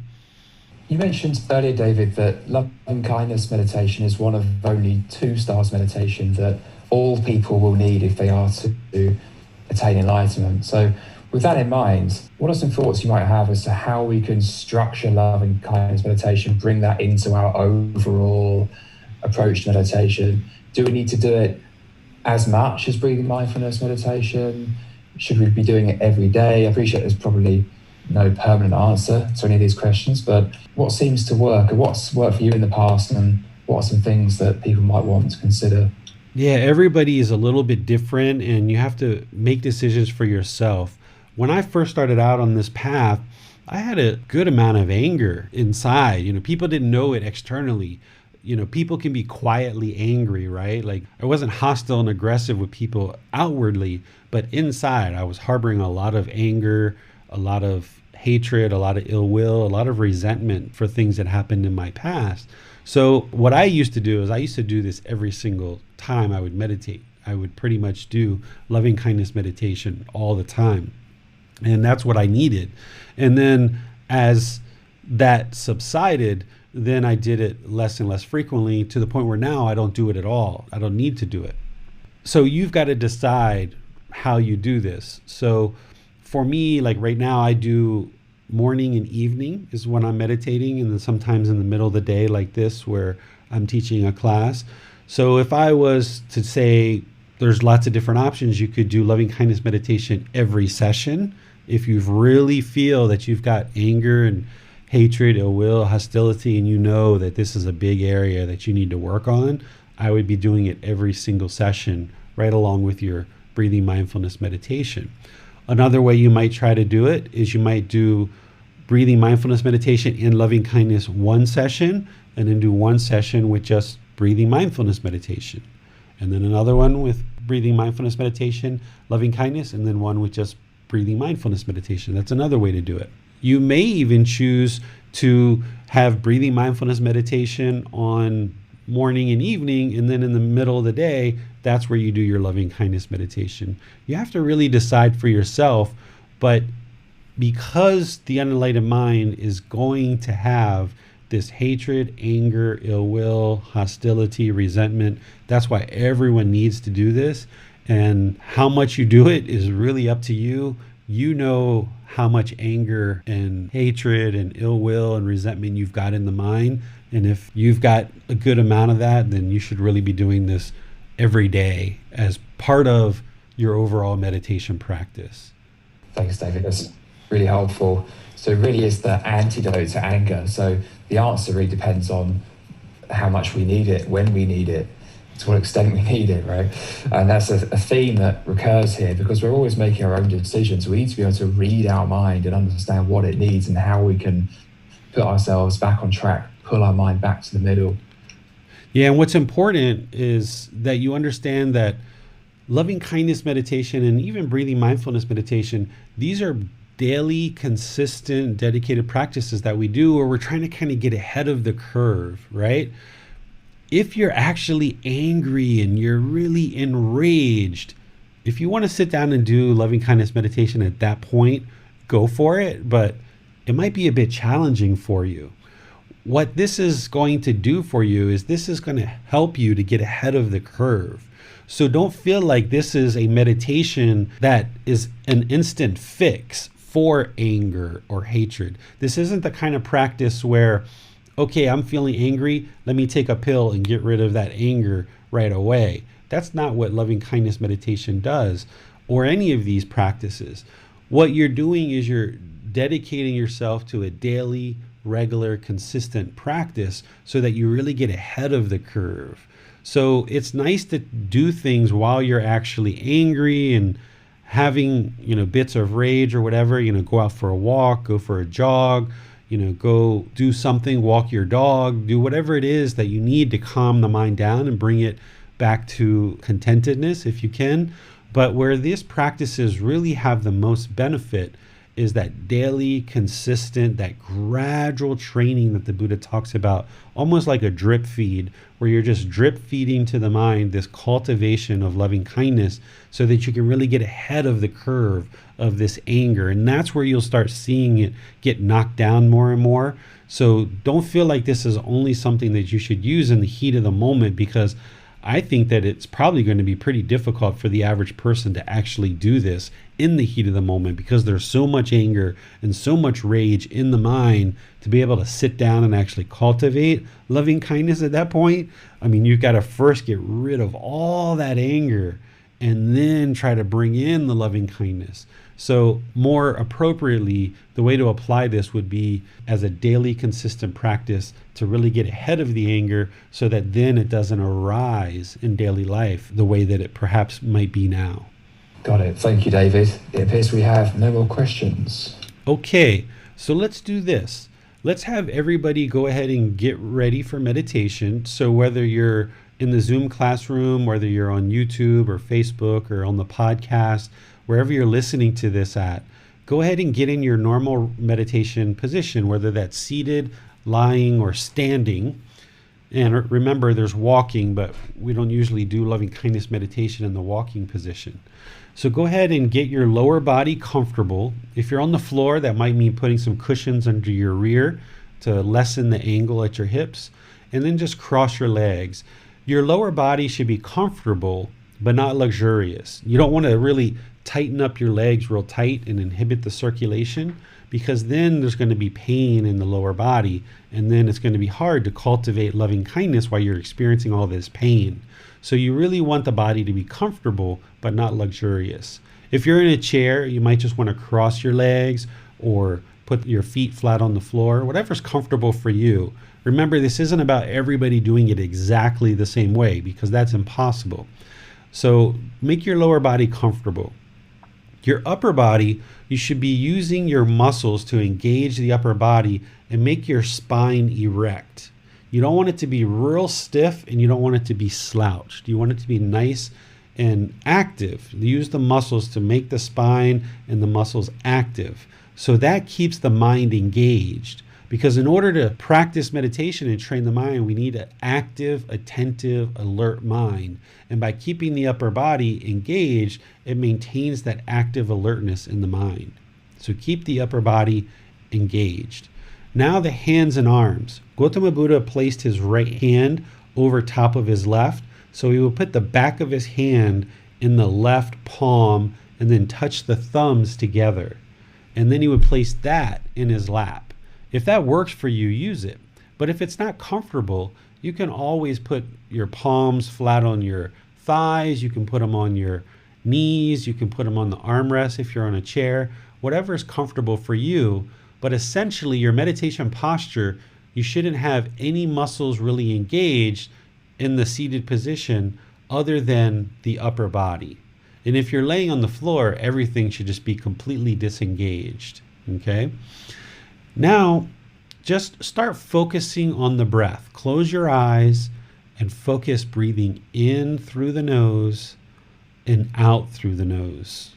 You mentioned earlier, David, that loving kindness meditation is one of only 2 styles of meditation that all people will need if they are to attain enlightenment. So with that in mind, what are some thoughts you might have as to how we can structure loving kindness meditation, bring that into our overall approach to meditation? Do we need to do it as much as breathing mindfulness meditation? Should we be doing it every day? I appreciate there's probably no permanent answer to any of these questions, but what seems to work, and what's worked for you in the past, and what are some things that people might want to consider? Yeah, everybody is a little bit different, and you have to make decisions for yourself. When I first started out on this path, I had a good amount of anger inside. People didn't know it externally. People can be quietly angry, right? Like, I wasn't hostile and aggressive with people outwardly, but inside I was harboring a lot of anger, a lot of hatred, a lot of ill will, a lot of resentment for things that happened in my past. So what I used to do is I used to do this every single time I would meditate. I would pretty much do loving kindness meditation all the time. And that's what I needed. And then as that subsided, then I did it less and less frequently, to the point where now I don't do it at all. I don't need to do it. So you've got to decide how you do this. So for me, like right now, I do morning and evening is when I'm meditating, and then sometimes in the middle of the day like this where I'm teaching a class. So if I was to say, there's lots of different options. You could do loving kindness meditation every session. If you really feel that you've got anger and hatred, ill will, hostility, and you know that this is a big area that you need to work on, I would be doing it every single session right along with your breathing mindfulness meditation. Another way you might try to do it is you might do breathing mindfulness meditation in loving kindness one session, and then do one session with just breathing mindfulness meditation, and then another one with breathing mindfulness meditation, loving kindness, and then one with just breathing mindfulness meditation. That's another way to do it. You may even choose to have breathing mindfulness meditation on morning and evening, and then in the middle of the day, that's where you do your loving kindness meditation. You have to really decide for yourself, but because the unenlightened mind is going to have this hatred, anger, ill will, hostility, resentment, that's why everyone needs to do this. And how much you do it is really up to you. You know how much anger and hatred and ill will and resentment you've got in the mind. And if you've got a good amount of that, then you should really be doing this every day as part of your overall meditation practice. Thanks, David. That's really helpful. So it really is the antidote to anger. So the answer really depends on how much we need it, when we need it, to what extent we need it, right? And that's a theme that recurs here, because we're always making our own decisions. We need to be able to read our mind and understand what it needs and how we can put ourselves back on track, pull our mind back to the middle. Yeah, and what's important is that you understand that loving kindness meditation and even breathing mindfulness meditation, these are daily, consistent, dedicated practices that we do where we're trying to kind of get ahead of the curve, right? If you're actually angry and you're really enraged, if you want to sit down and do loving kindness meditation at that point, go for it, but it might be a bit challenging for you. What this is going to do for you is this is going to help you to get ahead of the curve. So don't feel like this is a meditation that is an instant fix for anger or hatred. This isn't the kind of practice where, okay, I'm feeling angry, let me take a pill and get rid of that anger right away. That's not what loving kindness meditation does, or any of these practices. What you're doing is you're dedicating yourself to a daily, regular, consistent practice so that you really get ahead of the curve. So it's nice to do things while you're actually angry and having, bits of rage or whatever, go out for a walk, go for a jog, go do something, walk your dog, do whatever it is that you need to calm the mind down and bring it back to contentedness if you can. But where these practices really have the most benefit is that daily, consistent, that gradual training that the Buddha talks about, almost like a drip feed, where you're just drip feeding to the mind this cultivation of loving kindness so that you can really get ahead of the curve of this anger. And that's where you'll start seeing it get knocked down more and more. So don't feel like this is only something that you should use in the heat of the moment, because I think that it's probably going to be pretty difficult for the average person to actually do this in the heat of the moment, because there's so much anger and so much rage in the mind to be able to sit down and actually cultivate loving kindness at that point. I mean, you've got to first get rid of all that anger and then try to bring in the loving kindness. So more appropriately, the way to apply this would be as a daily consistent practice to really get ahead of the anger so that then it doesn't arise in daily life the way that it perhaps might be now. Got it. Thank you, David. It appears we have no more questions. Okay, so let's do this. Let's have everybody go ahead and get ready for meditation. So whether you're in the Zoom classroom, whether you're on YouTube or Facebook or on the podcast, wherever you're listening to this at, go ahead and get in your normal meditation position, whether that's seated, lying, or standing. And remember, there's walking, but we don't usually do loving kindness meditation in the walking position. So go ahead and get your lower body comfortable. If you're on the floor, that might mean putting some cushions under your rear to lessen the angle at your hips, and then just cross your legs. Your lower body should be comfortable, but not luxurious. You don't want to really tighten up your legs real tight and inhibit the circulation, because then there's going to be pain in the lower body, and then it's going to be hard to cultivate loving kindness while you're experiencing all this pain. So you really want the body to be comfortable, but not luxurious. If you're in a chair, you might just want to cross your legs or put your feet flat on the floor, whatever's comfortable for you. Remember, this isn't about everybody doing it exactly the same way, because that's impossible. So make your lower body comfortable. Your upper body, you should be using your muscles to engage the upper body and make your spine erect. You don't want it to be real stiff, and you don't want it to be slouched. You want it to be nice and active. Use the muscles to make the spine and the muscles active. So that keeps the mind engaged. Because in order to practice meditation and train the mind, we need an active, attentive, alert mind. And by keeping the upper body engaged, it maintains that active alertness in the mind. So keep the upper body engaged. Now the hands and arms. Gotama Buddha placed his right hand over top of his left. So he would put the back of his hand in the left palm and then touch the thumbs together. And then he would place that in his lap. If that works for you, use it. But if it's not comfortable, you can always put your palms flat on your thighs. You can put them on your knees. You can put them on the armrest if you're on a chair. Whatever is comfortable for you. But essentially, your meditation posture, you shouldn't have any muscles really engaged in the seated position other than the upper body. And if you're laying on the floor, everything should just be completely disengaged. Okay? Now, just start focusing on the breath. Close your eyes and focus breathing in through the nose and out through the nose.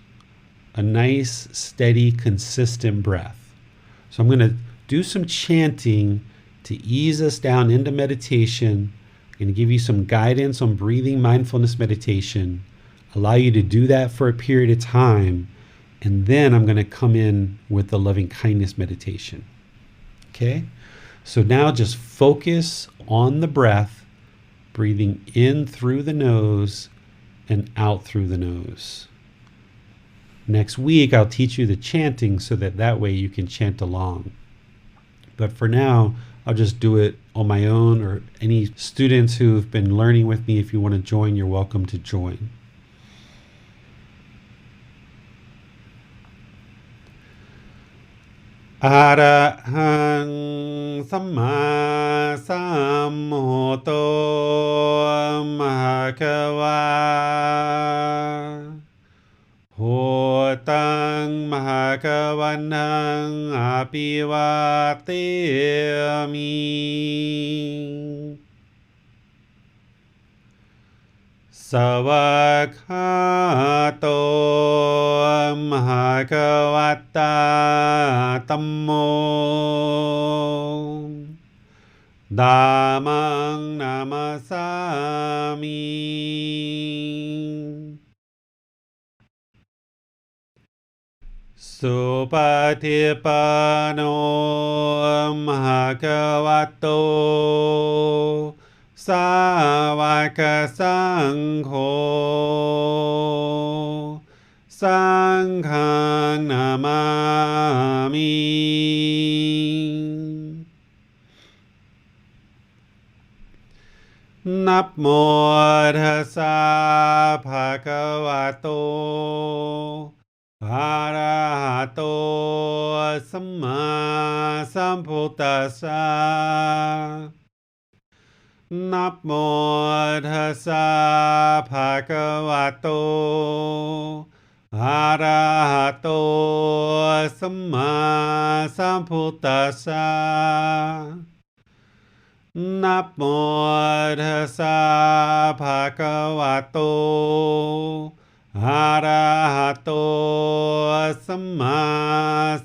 A nice, steady, consistent breath. So I'm going to do some chanting to ease us down into meditation. I'm going to give you some guidance on breathing mindfulness meditation, allow you to do that for a period of time, and then I'm going to come in with the loving kindness meditation. Okay? So now just focus on the breath, breathing in through the nose and out through the nose. Next week, I'll teach you the chanting so that way you can chant along. But for now, I'll just do it on my own, or any students who've been learning with me, if you want to join, you're welcome to join. Arahang Samma Sambuddho Bhagava Hotang วันนังอาปิวาเตมิสวากขาโตมหากวัตตาธัมโมธัมมังนามัสสามิสุปฏิปันโนภะคะวะโตสาวกสังโฆสังฆังนามามินะโมตัสสะภะคะวะโตอะระหะโตสัมมาสัมพุทธัสสะนะโมตัสสะภะคะวะโตอะระหะโตสัมมาสัมพุทธัสสะนะโมตัสสะภะคะวะโตอะระหะโตสัมมา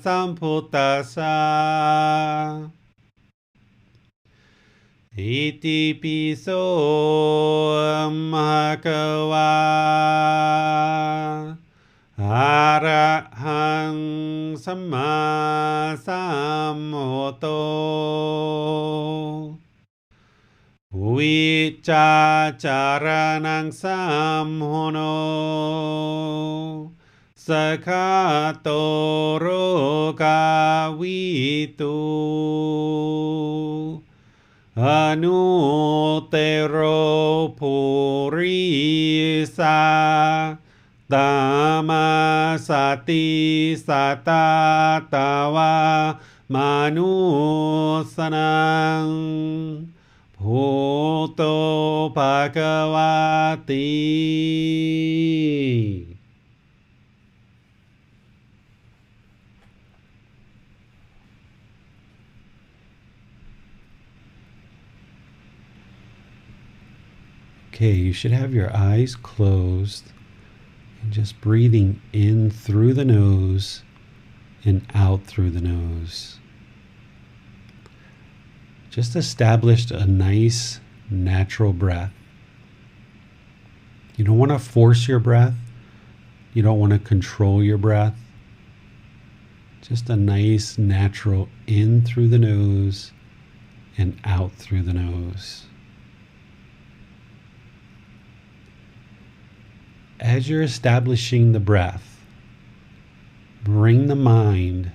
สัมพุทธัสสะอิติปิโสภะคะวะอะระหังสัมมาสัมพุทโธวิจาจารณังสัมโหโนสคาโตโรกาวิตุอนุเตโรภูริสาตามาสติสตาตาวามานุสนังพุทโธภควาติ Okay, you should have your eyes closed and just breathing in through the nose and out through the nose. Just established a nice natural breath. You don't want to force your breath. You don't want to control your breath. Just a nice natural in through the nose and out through the nose. As you're establishing the breath, bring the mind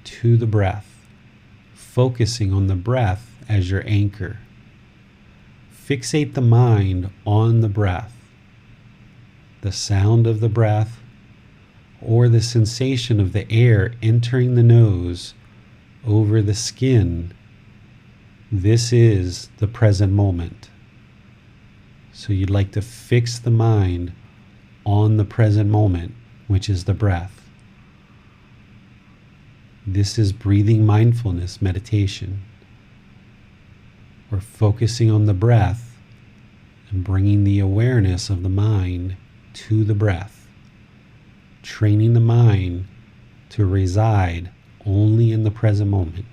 to the breath, focusing on the breath as your anchor. Fixate the mind on the breath, the sound of the breath, or the sensation of the air entering the nose over the skin. This is the present moment. So you'd like to fix the mind on the present moment, which is the breath. This is breathing mindfulness meditation. We're focusing on the breath and bringing the awareness of the mind to the breath, training the mind to reside only in the present moment.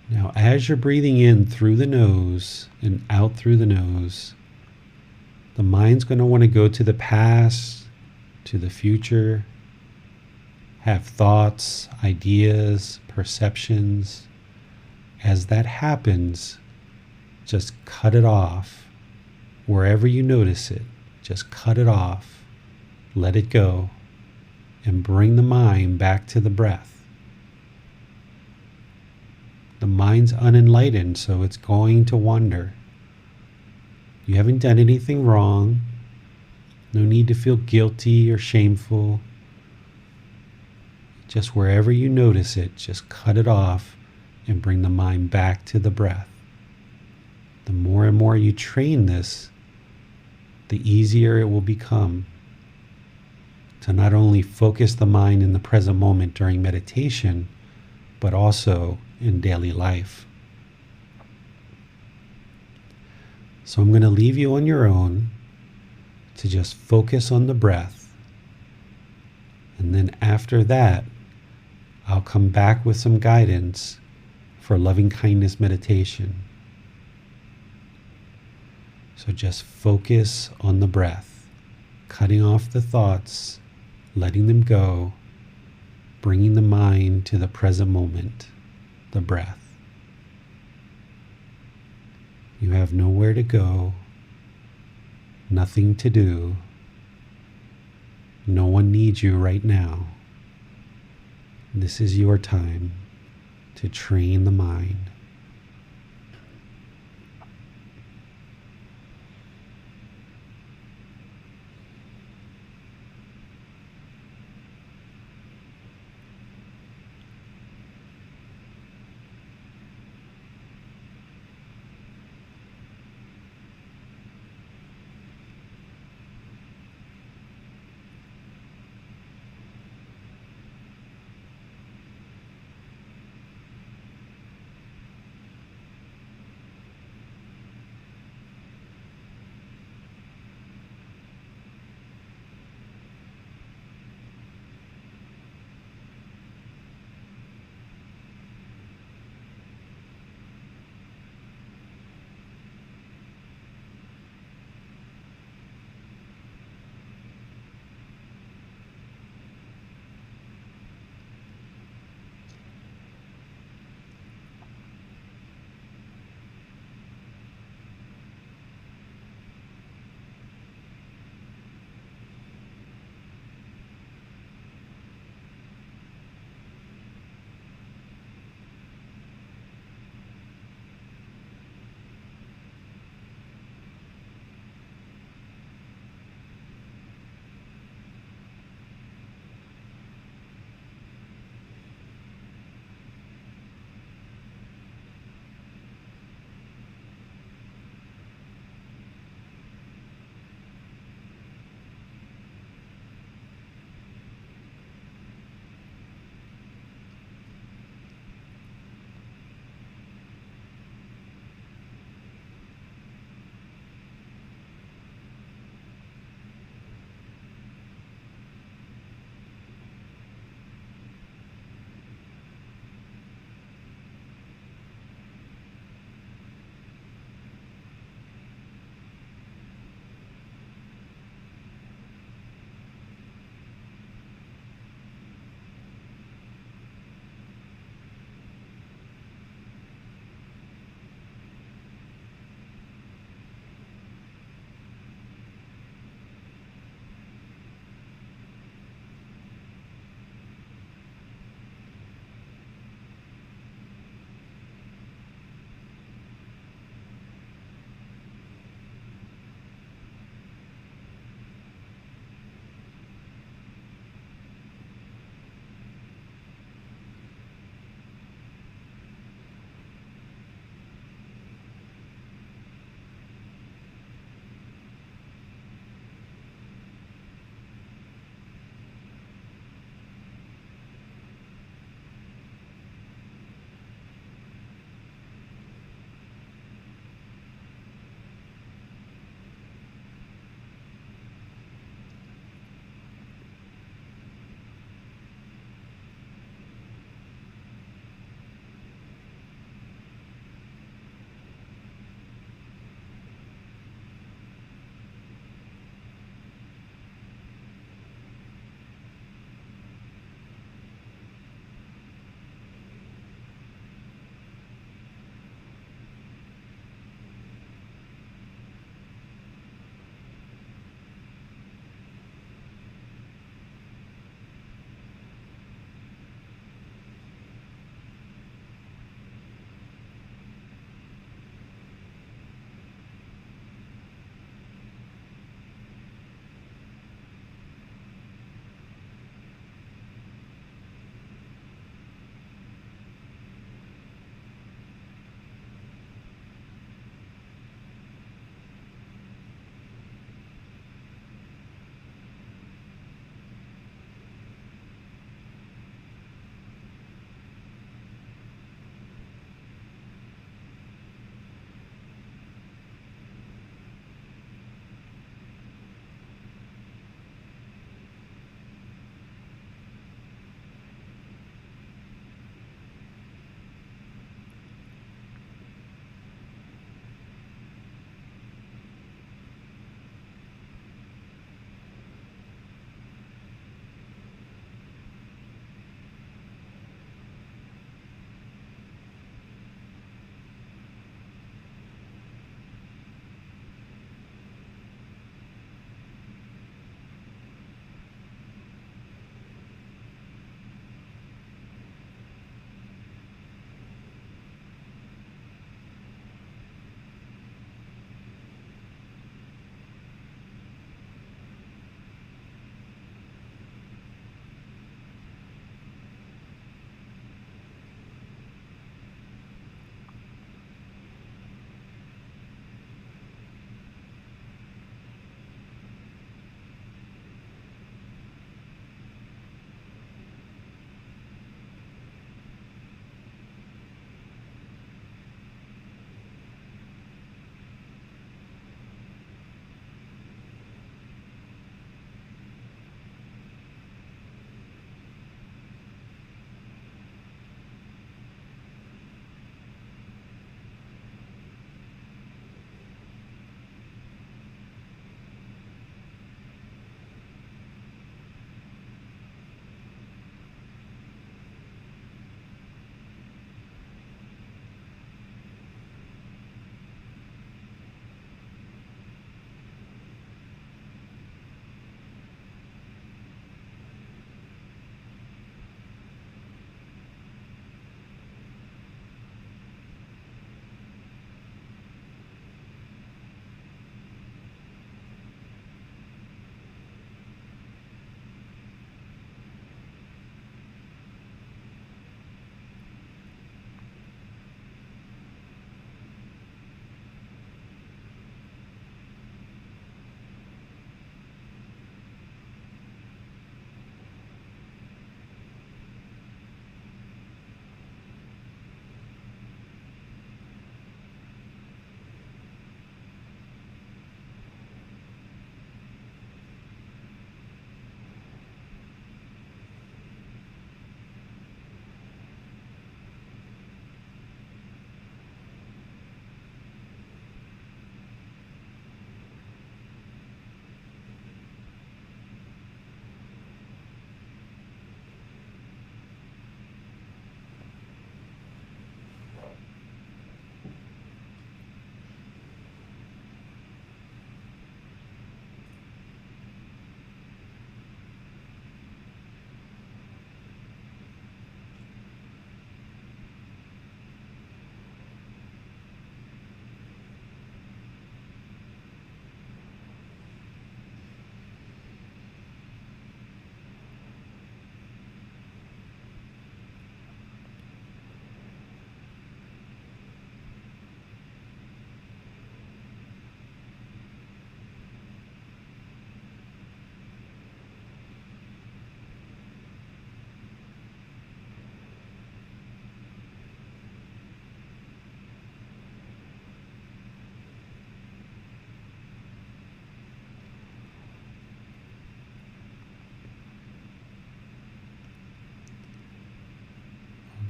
Now, as you're breathing in through the nose and out through the nose, the mind's going to want to go to the past, to the future, have thoughts, ideas, perceptions. As that happens, just cut it off. Wherever you notice it, just cut it off, let it go, and bring the mind back to the breath. The mind's unenlightened, so it's going to wander. You haven't done anything wrong. No need to feel guilty or shameful. Just wherever you notice it, just cut it off and bring the mind back to the breath. The more and more you train this, the easier it will become to not only focus the mind in the present moment during meditation, but also in daily life. So I'm going to leave you on your own to just focus on the breath. And then after that, I'll come back with some guidance for loving kindness meditation. So just focus on the breath, cutting off the thoughts, letting them go, bringing the mind to the present moment, the breath. You have nowhere to go, nothing to do. No one needs you right now. This is your time to train the mind.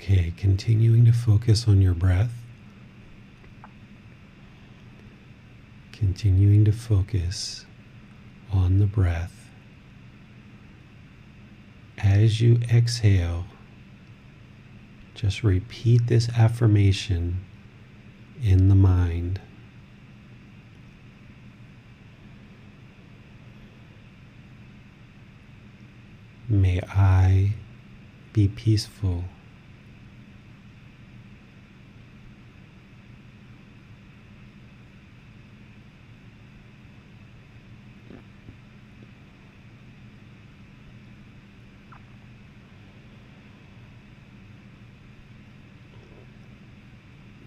Okay, continuing to focus on your breath. Continuing to focus on the breath. As you exhale, just repeat this affirmation in the mind. May I be peaceful.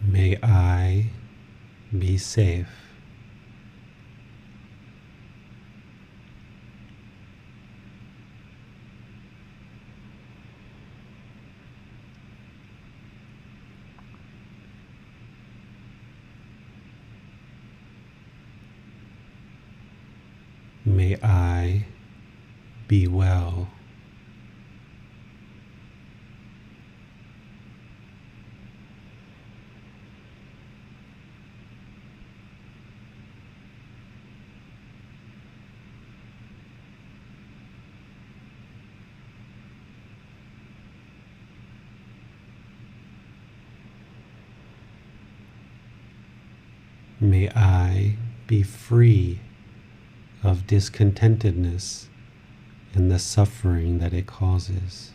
May I be safe. May I be well. May I be free of discontentedness and the suffering that it causes.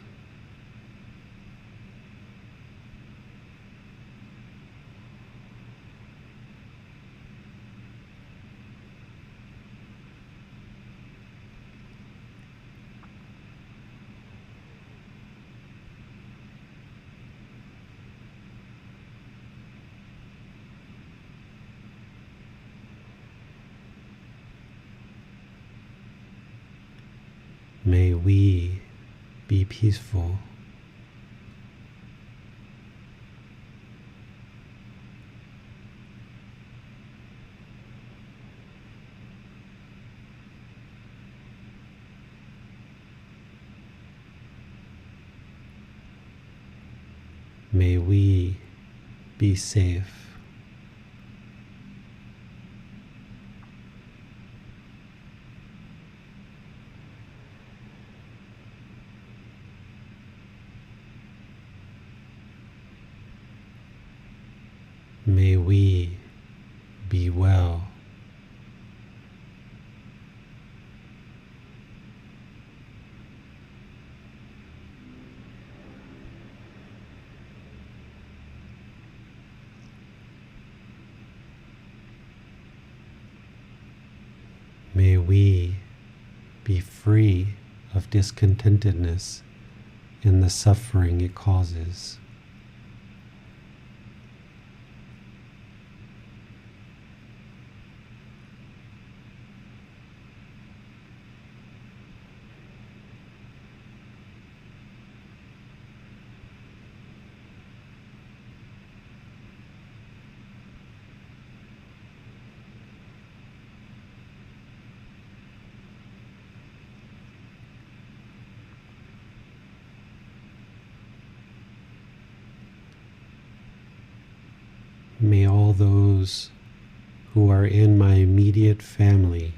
May we be peaceful. May we be safe. May we be well. May we be free of discontentedness and the suffering it causes. May all those who are in my immediate family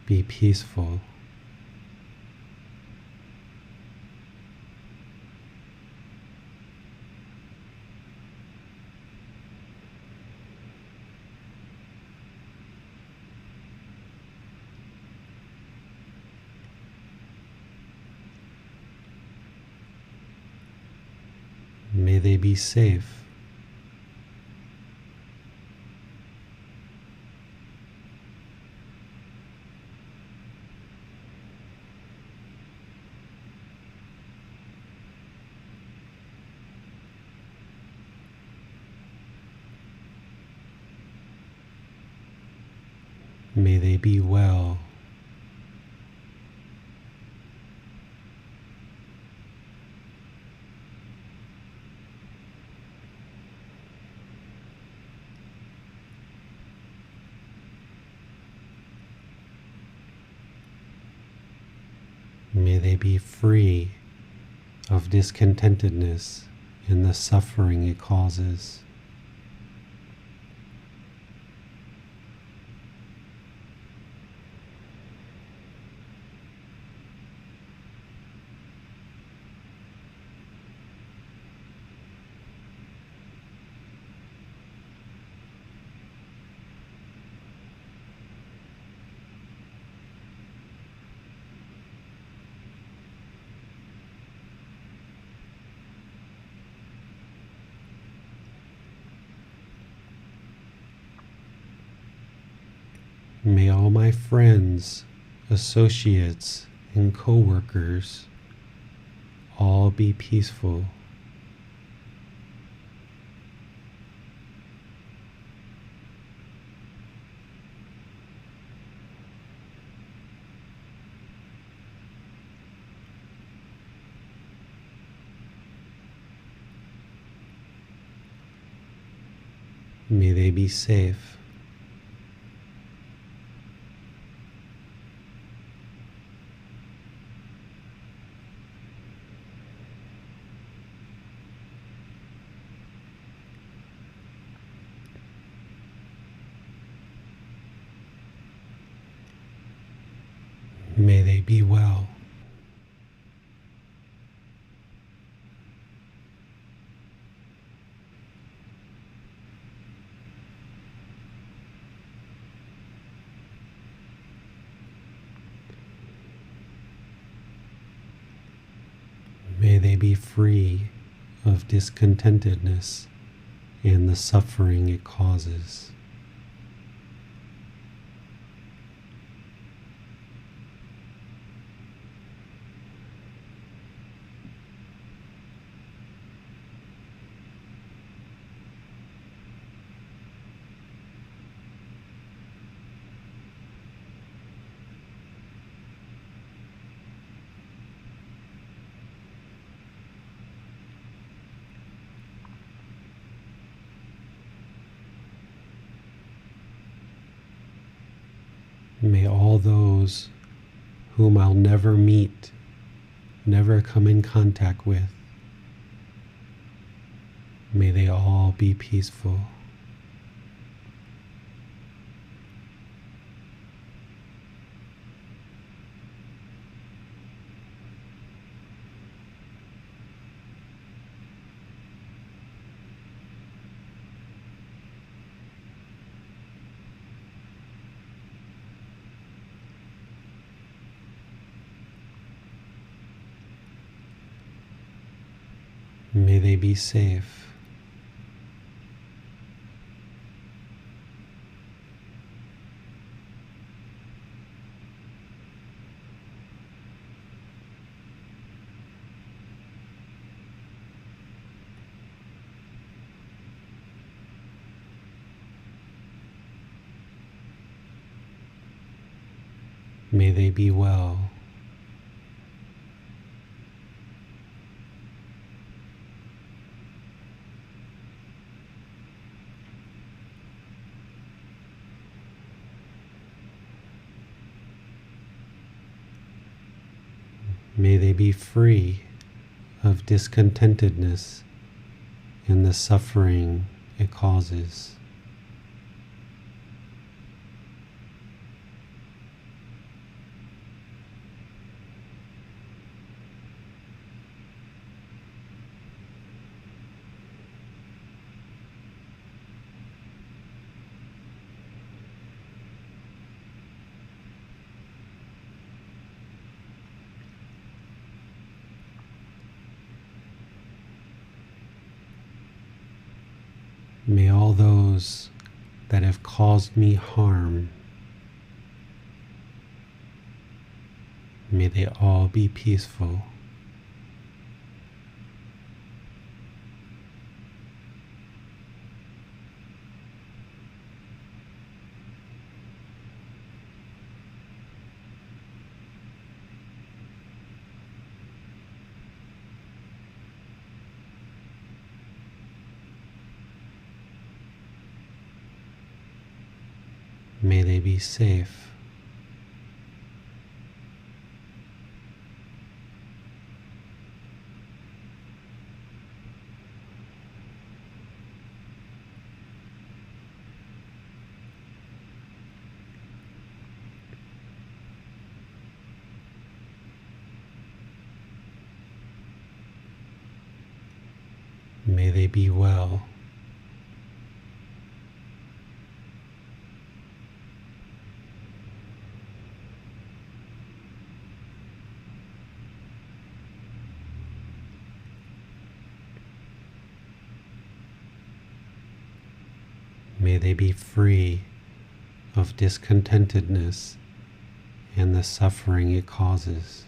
be peaceful. May they be safe. May they be well. May they be free of discontentedness and the suffering it causes. May all my friends, associates, and co-workers all be peaceful. May they be safe. May they be well. May they be free of discontentedness and the suffering it causes. May all those whom I'll never meet, never come in contact with, may they all be peaceful. May they be safe. May they be well. May they be free of discontentedness and the suffering it causes. May all those that have caused me harm, may they all be peaceful. May they be safe. May they be well. May they be free of discontentedness and the suffering it causes.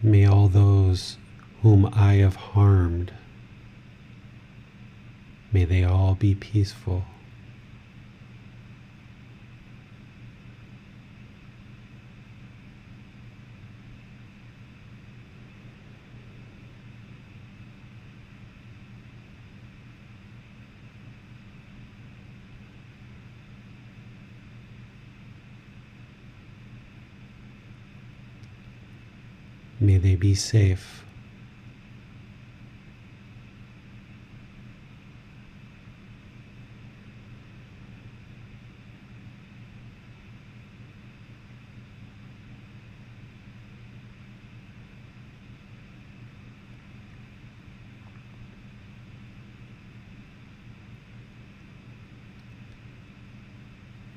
May all those whom I have harmed, may they all be peaceful. May they be safe.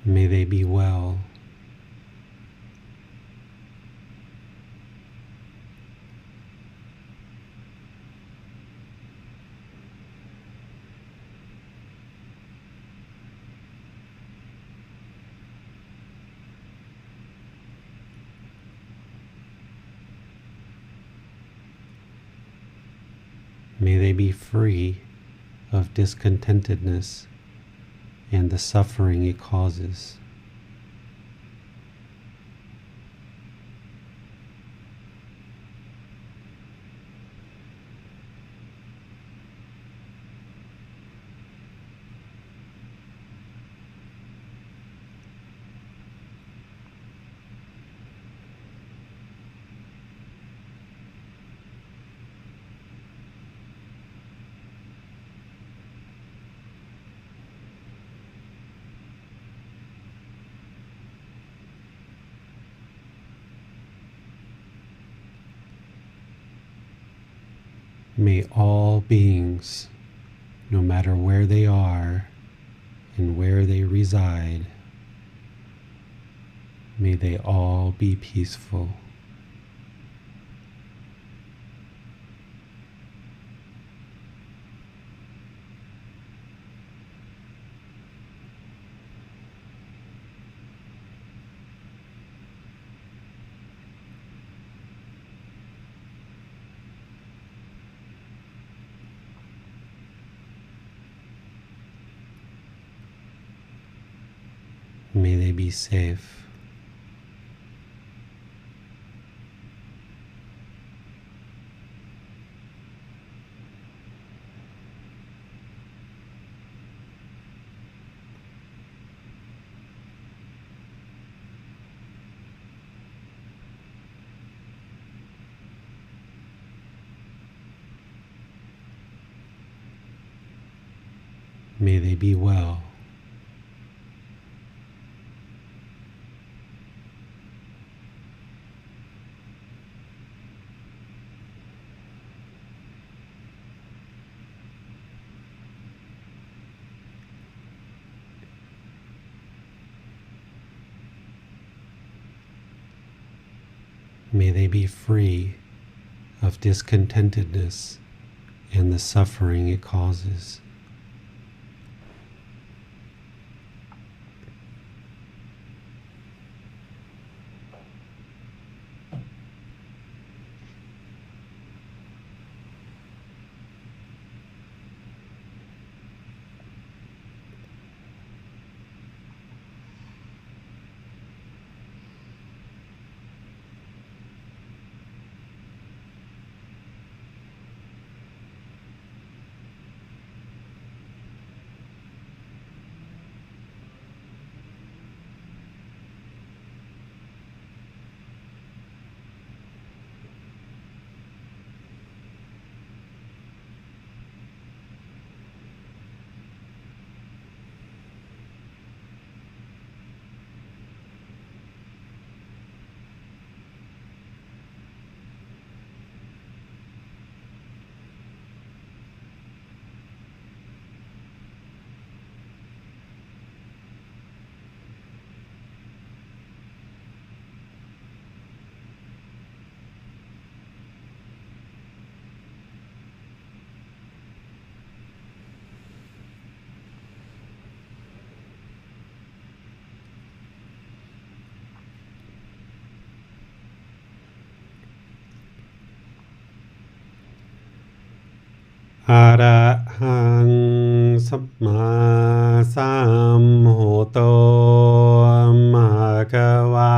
May they be well. May they be free of discontentedness and the suffering it causes. May all beings, no matter where they are and where they reside, may they all be peaceful. May they be safe. May they be well. May they be free of discontentedness and the suffering it causes. อะระหังสัมมาสัมพุทโธภะคะวา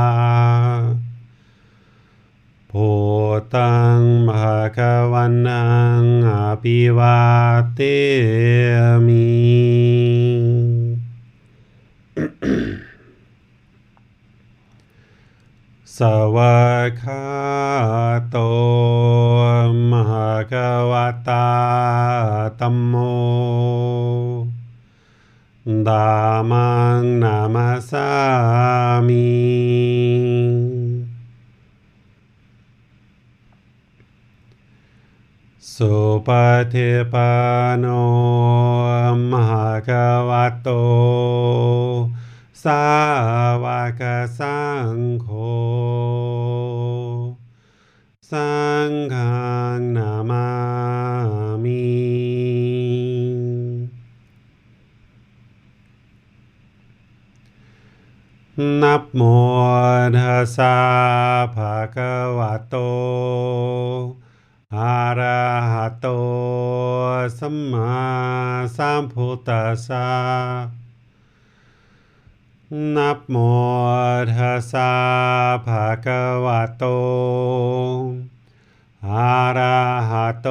พุทธังภะคะวันตังอะภิวาเทมิ สวากขาโตมหะควตาธัมโมธัมมังนามัสสามิสุปฏิปันโนมหะควโตสาวกสังโฆสังฆังนามามินะโมตัสสะภะคะวะโตอะระหะโตสัมมาสัมพุทธัสสะนะโมตัสสะภะคะวะโตอะระหะโต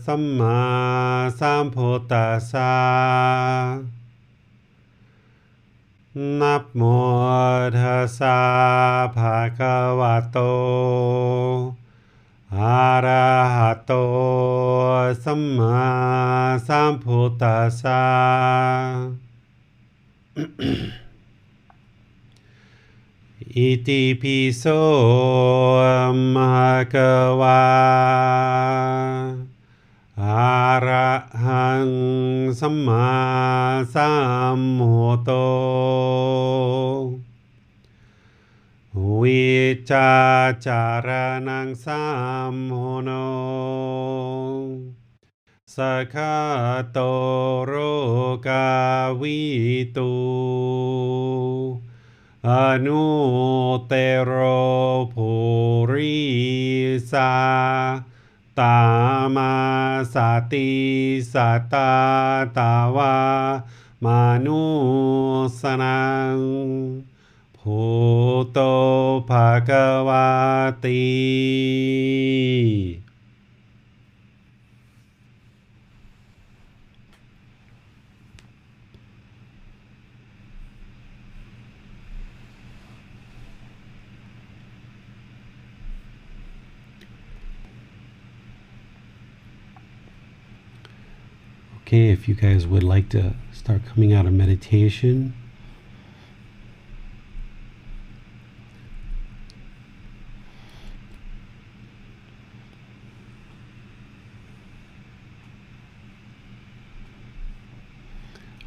สัมมาสัมพุทธัสสะนะโมตัสสะภะคะวะโตอะระหะโตสัมมาสัมพุทธัสสะอิติปิโสภะคะวะอะระหังสัมมาสัมพุทโธวิจาจารณังสัมโมโนสัคคะโตโรกาวิตูอนุเตโรภูริสาตามาสติสัตตาตาวามนุสนังพุทโธภควาติ Okay, if you guys would like to start coming out of meditation,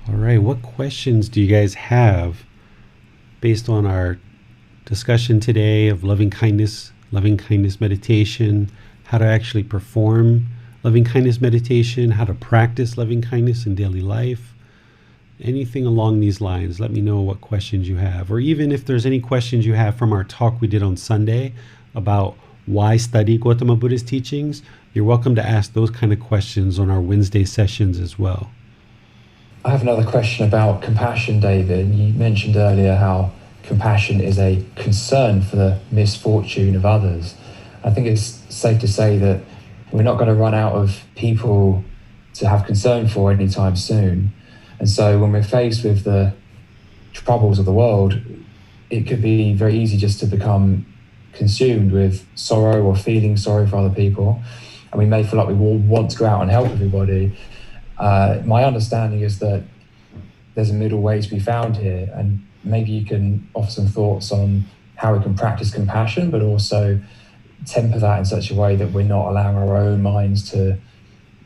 all right, what questions do you guys have based on our discussion today of loving kindness meditation, how to actually perform loving kindness meditation, how to practice loving kindness in daily life, anything along these lines? Let me know what questions you have, or even if there's any questions you have from our talk we did on Sunday about why study Gotama Buddha's teachings. You're welcome to ask those kind of questions on our Wednesday sessions as well. I have another question about compassion, David. You mentioned earlier how compassion is a concern for the misfortune of others. I think it's safe to say that we're not going to run out of people to have concern for anytime soon. And so when we're faced with the troubles of the world, it could be very easy just to become consumed with sorrow or feeling sorry for other people. And we may feel like we want to go out and help everybody. My understanding is that there's a middle way to be found here, and maybe you can offer some thoughts on how we can practice compassion, but also temper that in such a way that we're not allowing our own minds to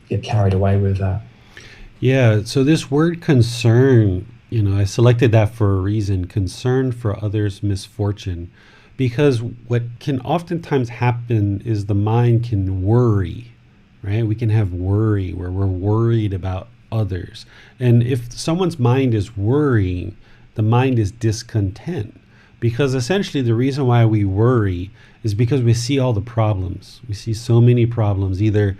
get carried away with that. Yeah, so this word concern, I selected that for a reason, concern for others' misfortune, because what can oftentimes happen is the mind can worry, right? We can have worry where we're worried about others. And if someone's mind is worrying, the mind is discontent, because essentially the reason why we worry is because we see all the problems. We see so many problems, either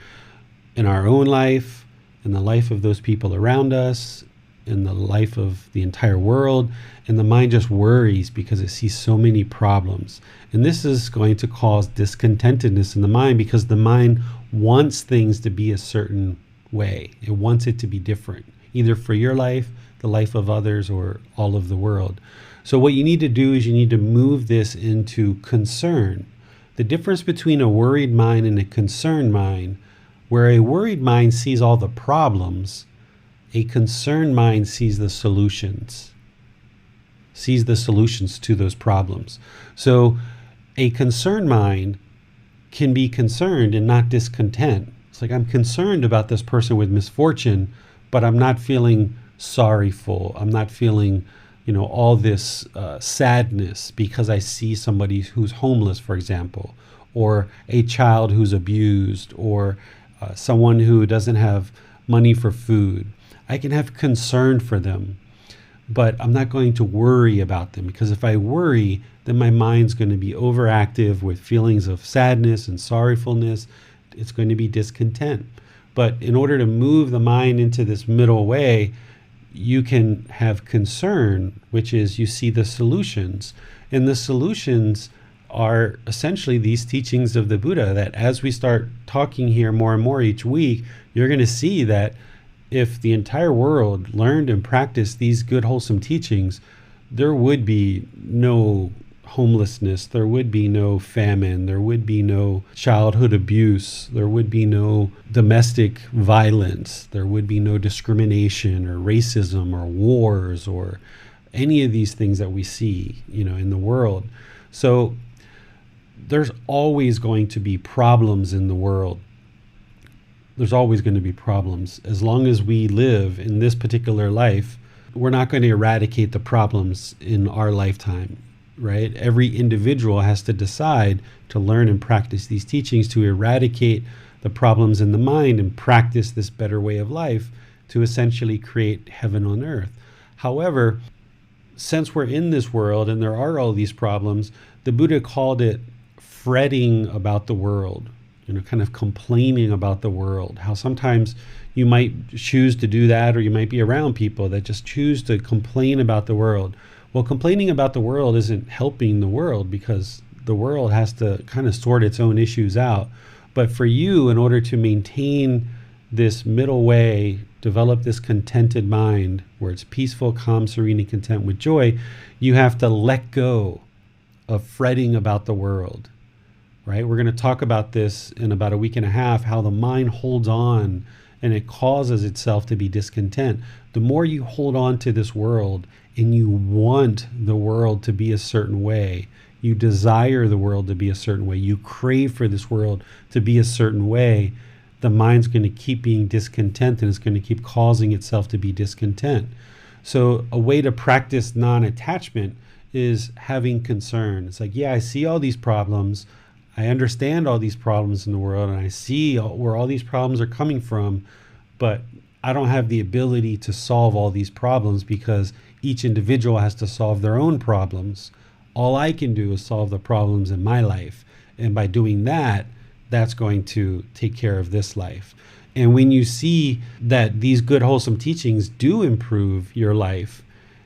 in our own life, in the life of those people around us, in the life of the entire world, and the mind just worries because it sees so many problems. And this is going to cause discontentedness in the mind because the mind wants things to be a certain way. It wants it to be different, either for your life, the life of others, or all of the world. So what you need to do is you need to move this into concern. The difference between a worried mind and a concerned mind, where a worried mind sees all the problems, a concerned mind sees the solutions to those problems. So a concerned mind can be concerned and not discontent. It's like, I'm concerned about this person with misfortune, but I'm not feeling sorrowful. I'm not feeling, all this sadness because I see somebody who's homeless, for example, or a child who's abused, or someone who doesn't have money for food. I can have concern for them, but I'm not going to worry about them, because if I worry, then my mind's going to be overactive with feelings of sadness and sorrowfulness. It's going to be discontent. But in order to move the mind into this middle way, you can have concern, which is you see the solutions. And the solutions are essentially these teachings of the Buddha, that as we start talking here more and more each week, you're going to see that if the entire world learned and practiced these good, wholesome teachings, there would be no homelessness, there would be no famine, there would be no childhood abuse, there would be no domestic violence, there would be no discrimination or racism or wars or any of these things that we see, in the world. So there's always going to be problems in the world. There's always going to be problems. As long as we live in this particular life, we're not going to eradicate the problems in our lifetime, right? Every individual has to decide to learn and practice these teachings to eradicate the problems in the mind and practice this better way of life to essentially create heaven on earth. However, since we're in this world and there are all these problems, the Buddha called it fretting about the world, kind of complaining about the world. How sometimes you might choose to do that, or you might be around people that just choose to complain about the world. Well, complaining about the world isn't helping the world, because the world has to kind of sort its own issues out. But for you, in order to maintain this middle way, develop this contented mind where it's peaceful, calm, serene, and content with joy, you have to let go of fretting about the world, right? We're going to talk about this in about a week and a half, how the mind holds on and it causes itself to be discontent. The more you hold on to this world and you want the world to be a certain way, you desire the world to be a certain way, you crave for this world to be a certain way, the mind's going to keep being discontent and it's going to keep causing itself to be discontent. So a way to practice non-attachment is having concern. It's like, yeah, I see all these problems. I understand all these problems in the world, and I see where all these problems are coming from, but I don't have the ability to solve all these problems because each individual has to solve their own problems. All I can do is solve the problems in my life. And by doing that, that's going to take care of this life. And when you see that these good, wholesome teachings do improve your life,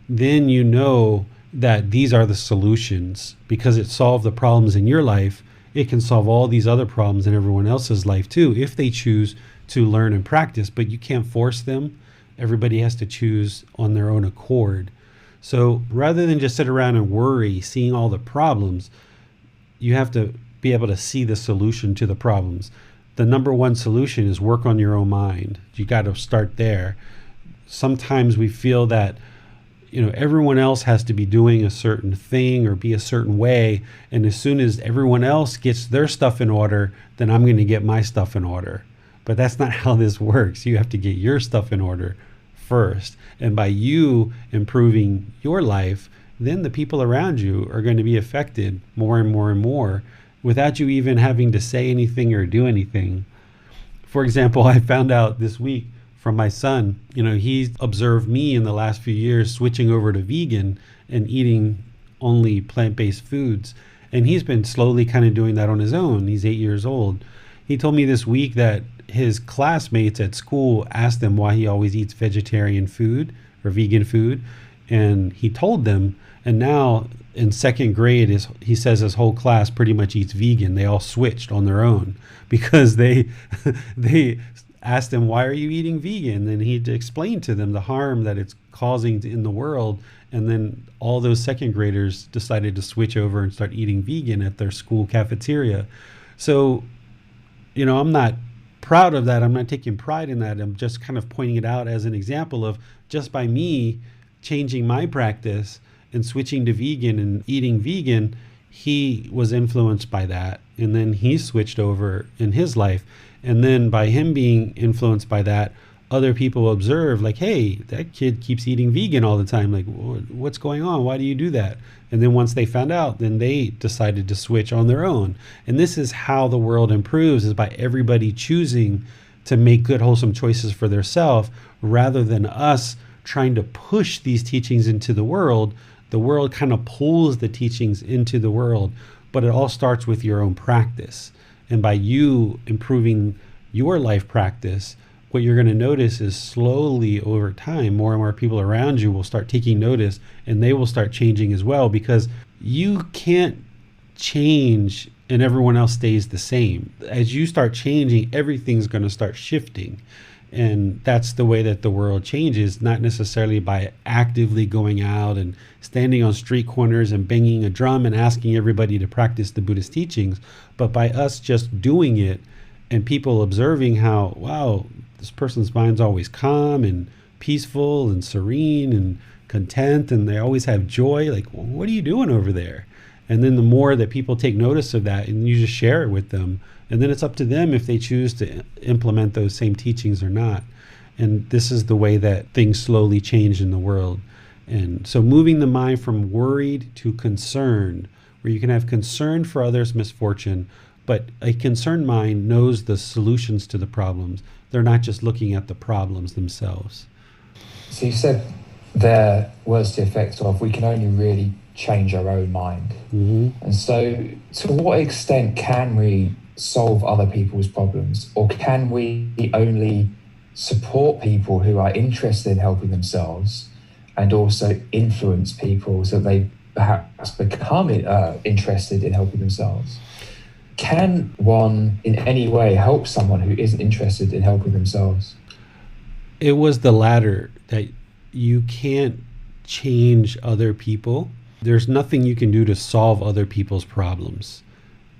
then you know that these are the solutions. Because it solved the problems in your life, it can solve all these other problems in everyone else's life too, if they choose to learn and practice. But you can't force them. Everybody has to choose on their own accord. So rather than just sit around and worry, seeing all the problems, you have to be able to see the solution to the problems. The number one solution is work on your own mind. You got to start there. Sometimes we feel that everyone else has to be doing a certain thing or be a certain way, and as soon as everyone else gets their stuff in order, then I'm going to get my stuff in order. But that's not how this works. You have to get your stuff in order first, and by you improving your life, then the people around you are going to be affected more and more and more without you even having to say anything or do anything. For example, I found out this week from my son, he's observed me in the last few years switching over to vegan and eating only plant-based foods. And he's been slowly kind of doing that on his own. He's 8 years old. He told me this week that his classmates at school asked him why he always eats vegetarian food or vegan food. And he told them, and now in second grade, he says his whole class pretty much eats vegan. They all switched on their own because they asked him, why are you eating vegan? And he explained to them the harm that it's causing in the world. And then all those second graders decided to switch over and start eating vegan at their school cafeteria. So, I'm not proud of that. I'm not taking pride in that. I'm just kind of pointing it out as an example of just by me changing my practice and switching to vegan and eating vegan, he was influenced by that. And then he switched over in his life. And then by him being influenced by that, other people observe like, hey, that kid keeps eating vegan all the time. Like, what's going on? Why do you do that? And then once they found out, then they decided to switch on their own. And this is how the world improves, is by everybody choosing to make good, wholesome choices for themselves, rather than us trying to push these teachings into the world. The world kind of pulls the teachings into the world, but it all starts with your own practice. And by you improving your life practice, what you're going to notice is slowly over time, more and more people around you will start taking notice, and they will start changing as well, because you can't change and everyone else stays the same. As you start changing, everything's going to start shifting. And that's the way that the world changes, not necessarily by actively going out and standing on street corners and banging a drum and asking everybody to practice the Buddhist teachings, but by us just doing it and people observing how, wow, this person's mind's always calm and peaceful and serene and content, and they always have joy. Like, well, what are you doing over there? And then the more that people take notice of that, and you just share it with them, and then it's up to them if they choose to implement those same teachings or not. And this is the way that things slowly change in the world. And so moving the mind from worried to concerned, where you can have concern for others' misfortune, but a concerned mind knows the solutions to the problems. They're not just looking at the problems themselves. So you said there was the effect of we can only really change our own mind. Mm-hmm. And so to what extent can we solve other people's problems, or can we only support people who are interested in helping themselves and also influence people so they perhaps become interested in helping themselves? Can one in any way help someone who isn't interested in helping themselves? It was the latter, that you can't change other people. There's nothing you can do to solve other people's problems,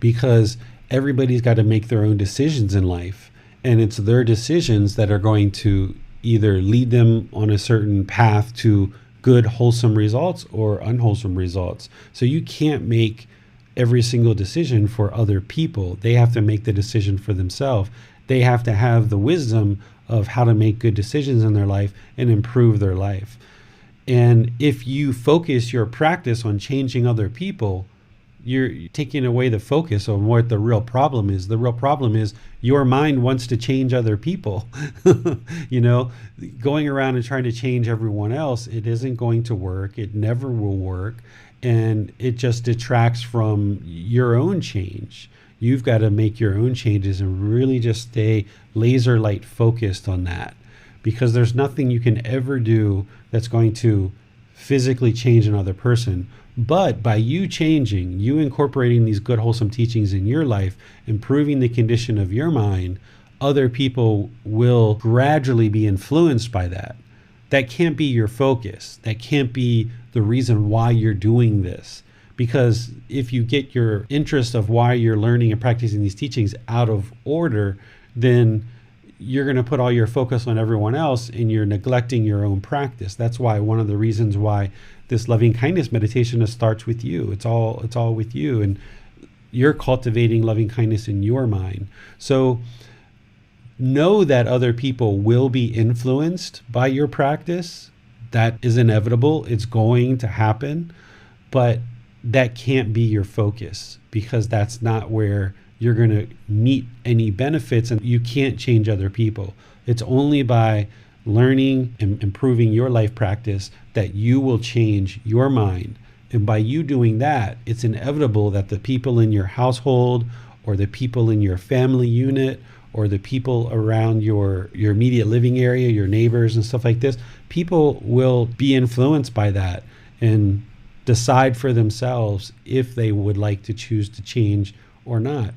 because everybody's got to make their own decisions in life. And it's their decisions that are going to either lead them on a certain path to good, wholesome results or unwholesome results. So you can't make every single decision for other people. They have to make the decision for themselves. They have to have the wisdom of how to make good decisions in their life and improve their life. And if you focus your practice on changing other people, you're taking away the focus on what the real problem is. The real problem is your mind wants to change other people. Going around and trying to change everyone else, it isn't going to work. It never will work. And it just detracts from your own change. You've got to make your own changes and really just stay laser light focused on that, because there's nothing you can ever do that's going to physically change another person. But by you changing, you incorporating these good, wholesome teachings in your life, improving the condition of your mind, other people will gradually be influenced by that. That can't be your focus. That can't be the reason why you're doing this. Because if you get your interest of why you're learning and practicing these teachings out of order, then you're going to put all your focus on everyone else and you're neglecting your own practice. That's why one of the reasons why this loving kindness meditation starts with you. It's all with you, and you're cultivating loving kindness in your mind. So know that other people will be influenced by your practice. That is inevitable. It's going to happen, but that can't be your focus, because that's not where you're going to meet any benefits, and you can't change other people. It's only by learning and improving your life practice that you will change your mind. And by you doing that, it's inevitable that the people in your household or the people in your family unit or the people around your immediate living area, your neighbors and stuff like this, people will be influenced by that and decide for themselves if they would like to choose to change or not.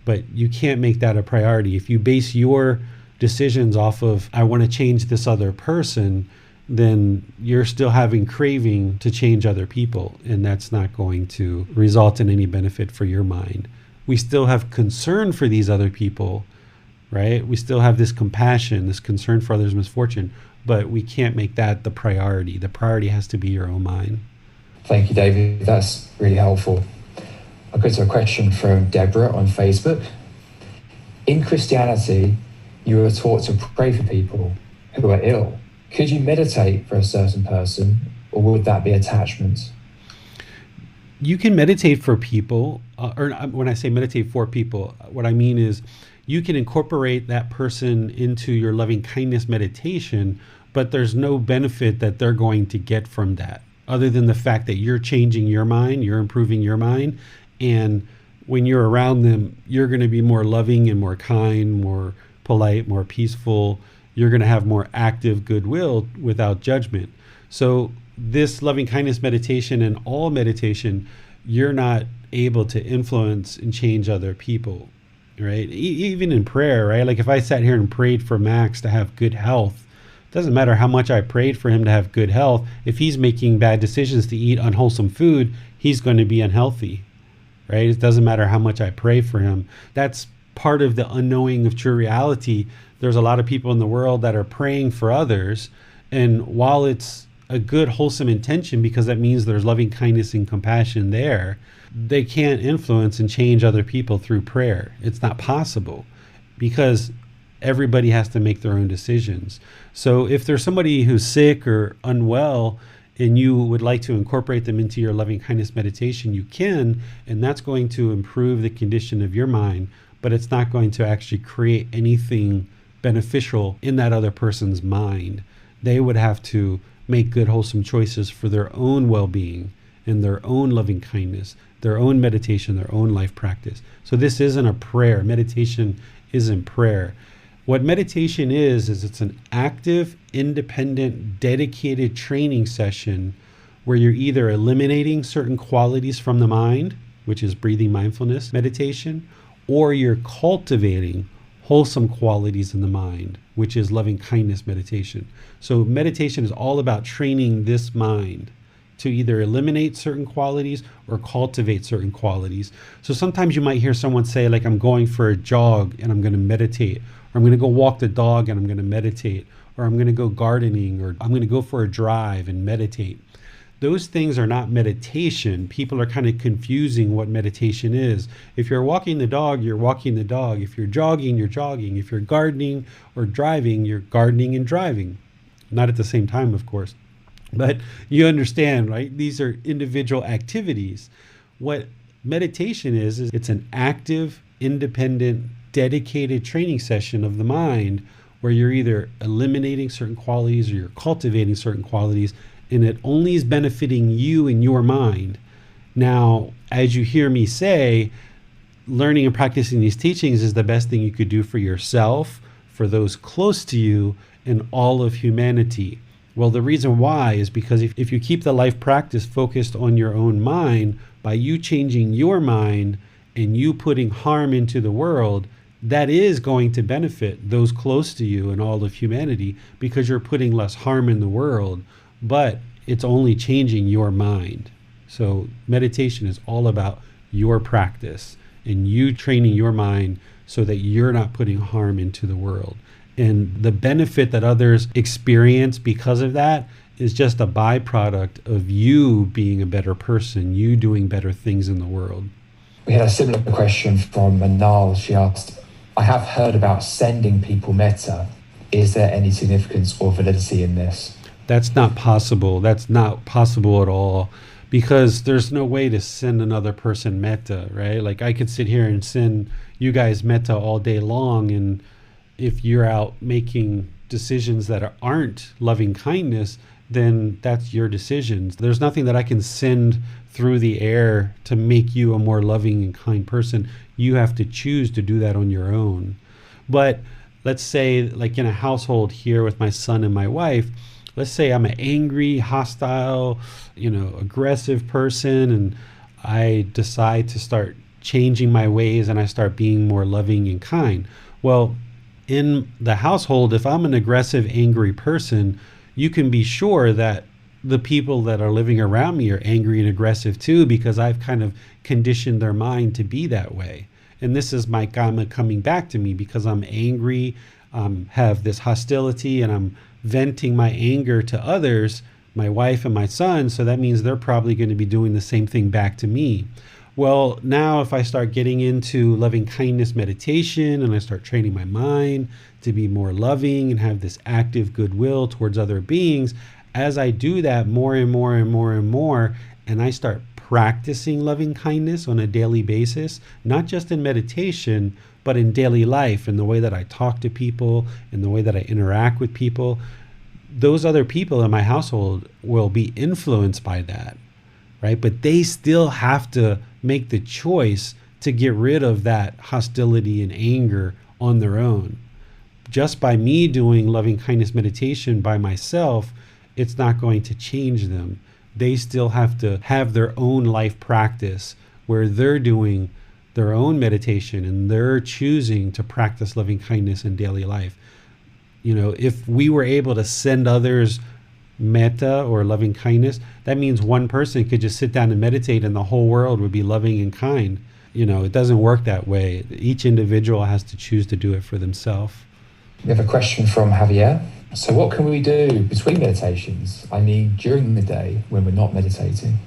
But you can't make that a priority. If you base your decisions off of, I want to change this other person, then you're still having craving to change other people, and that's not going to result in any benefit for your mind. We still have concern for these other people, right? We still have this compassion, this concern for others' misfortune, but we can't make that the priority. The priority has to be your own mind. Thank you, David. That's really helpful. I'll go to a question from Deborah on Facebook. In Christianity, you are taught to pray for people who are ill. Could you meditate for a certain person, or would that be attachment? You can meditate for people, or when I say meditate for people, what I mean is you can incorporate that person into your loving kindness meditation, but there's no benefit that they're going to get from that, other than the fact that you're changing your mind, you're improving your mind, and when you're around them, you're going to be more loving and more kind, more polite, more peaceful. You're going to have more active goodwill without judgment. So this loving kindness meditation and all meditation, you're not able to influence and change other people, right? Even in prayer, right? Like if I sat here and prayed for Max to have good health, it doesn't matter how much I prayed for him to have good health. If he's making bad decisions to eat unwholesome food, he's going to be unhealthy, right? It doesn't matter how much I pray for him. That's part of the unknowing of true reality. There's a lot of people in the world that are praying for others, and while it's a good wholesome intention because that means there's loving kindness and compassion there, they can't influence and change other people through prayer. It's not possible because everybody has to make their own decisions. So if there's somebody who's sick or unwell and you would like to incorporate them into your loving kindness meditation, you can, and that's going to improve the condition of your mind, but it's not going to actually create anything beneficial in that other person's mind. They would have to make good, wholesome choices for their own well-being and their own loving kindness, their own meditation, their own life practice. So this isn't a prayer. Meditation isn't prayer. What meditation is it's an active, independent, dedicated training session where you're either eliminating certain qualities from the mind, which is breathing mindfulness meditation, or you're cultivating wholesome qualities in the mind, which is loving kindness meditation. So meditation is all about training this mind to either eliminate certain qualities or cultivate certain qualities. So sometimes you might hear someone say, like, I'm going for a jog and I'm going to meditate, or I'm going to go walk the dog and I'm going to meditate, or I'm going to go gardening, or I'm going to go for a drive and meditate. Those things are not meditation. People are kind of confusing what meditation is. If you're walking the dog, you're walking the dog. If you're jogging, you're jogging. If you're gardening or driving, you're gardening and driving. Not at the same time, of course. But you understand, right? These are individual activities. What meditation is it's an active, independent, dedicated training session of the mind where you're either eliminating certain qualities or you're cultivating certain qualities, and it only is benefiting you and your mind. Now, as you hear me say, learning and practicing these teachings is the best thing you could do for yourself, for those close to you, and all of humanity. Well, the reason why is because if you keep the life practice focused on your own mind, by you changing your mind and you putting harm into the world, that is going to benefit those close to you and all of humanity because you're putting less harm in the world, but it's only changing your mind. So meditation is all about your practice and you training your mind so that you're not putting harm into the world. And the benefit that others experience because of that is just a byproduct of you being a better person, you doing better things in the world. We had a similar question from Manal. She asked, I have heard about sending people metta. Is there any significance or validity in this? That's not possible. That's not possible at all, because there's no way to send another person metta, right? Like I could sit here and send you guys metta all day long, and if you're out making decisions that aren't loving kindness, then that's your decisions. There's nothing that I can send through the air to make you a more loving and kind person. You have to choose to do that on your own. But let's say, like in a household here with my son and my wife, let's say I'm an angry, hostile, aggressive person, and I decide to start changing my ways and I start being more loving and kind. Well, in the household, if I'm an aggressive, angry person, you can be sure that the people that are living around me are angry and aggressive too, because I've kind of conditioned their mind to be that way. And this is my karma coming back to me because I'm angry, have this hostility, and I'm venting my anger to others, my wife and my son. So that means they're probably going to be doing the same thing back to me. Well, now if I start getting into loving kindness meditation and I start training my mind to be more loving and have this active goodwill towards other beings, as I do that more and more and more and more, and I start practicing loving kindness on a daily basis, not just in meditation, but in daily life, in the way that I talk to people, in the way that I interact with people, those other people in my household will be influenced by that, right? But they still have to make the choice to get rid of that hostility and anger on their own. Just by me doing loving kindness meditation by myself, it's not going to change them. They still have to have their own life practice where they're doing their own meditation and they're choosing to practice loving kindness in daily life. If we were able to send others metta or loving kindness, that means one person could just sit down and meditate and the whole world would be loving and kind. It doesn't work that way. Each individual has to choose to do it for themselves. We have a question from Javier. So what can we do between meditations? I mean, during the day when we're not meditating?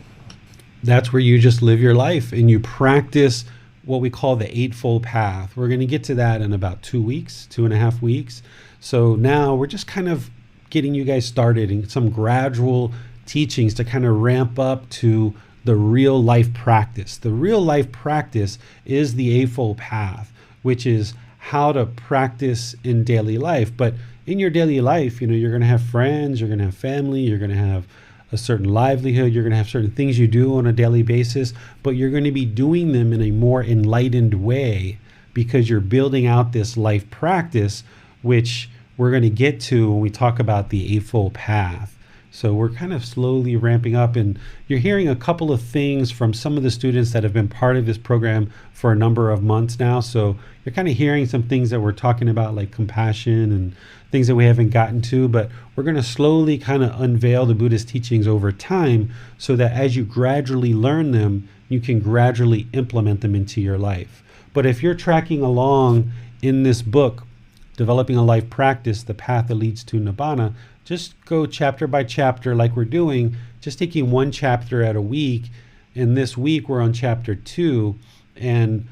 That's where you just live your life and you practice what we call the Eightfold Path. We're going to get to that in about 2.5 weeks. So now we're just kind of getting you guys started in some gradual teachings to kind of ramp up to the real life practice. The real life practice is the Eightfold Path, which is how to practice in daily life. But in your daily life, you're going to have friends, you're going to have family, you're going to have a certain livelihood, you're going to have certain things you do on a daily basis, but you're going to be doing them in a more enlightened way because you're building out this life practice, which we're going to get to when we talk about the Eightfold Path. So we're kind of slowly ramping up, and you're hearing a couple of things from some of the students that have been part of this program for a number of months now. So you're kind of hearing some things that we're talking about, like compassion and things that we haven't gotten to, but we're going to slowly kind of unveil the Buddhist teachings over time so that as you gradually learn them, you can gradually implement them into your life. But if you're tracking along in this book, Developing a Life Practice, The Path That Leads to Nibbana, just go chapter by chapter like we're doing, just taking one chapter at a week. And this week we're on chapter 2. And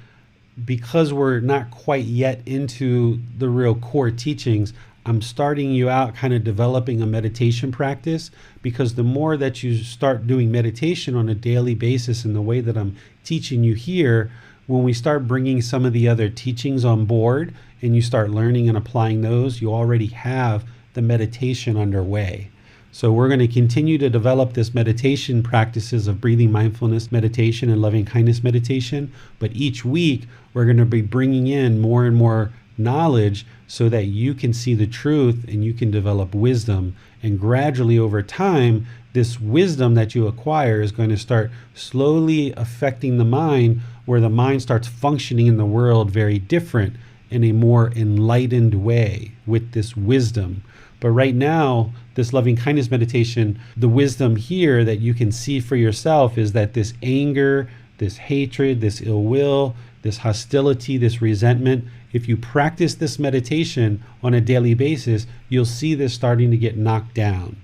because we're not quite yet into the real core teachings, I'm starting you out kind of developing a meditation practice, because the more that you start doing meditation on a daily basis in the way that I'm teaching you here, when we start bringing some of the other teachings on board and you start learning and applying those, you already have the meditation underway. So we're going to continue to develop this meditation practices of breathing mindfulness meditation and loving kindness meditation. But each week we're going to be bringing in more and more knowledge so that you can see the truth and you can develop wisdom. And gradually over time, this wisdom that you acquire is going to start slowly affecting the mind, where the mind starts functioning in the world very different in a more enlightened way with this wisdom. But right now, this loving kindness meditation, the wisdom here that you can see for yourself is that this anger, this hatred, this ill will, this hostility, this resentment, if you practice this meditation on a daily basis, you'll see this starting to get knocked down.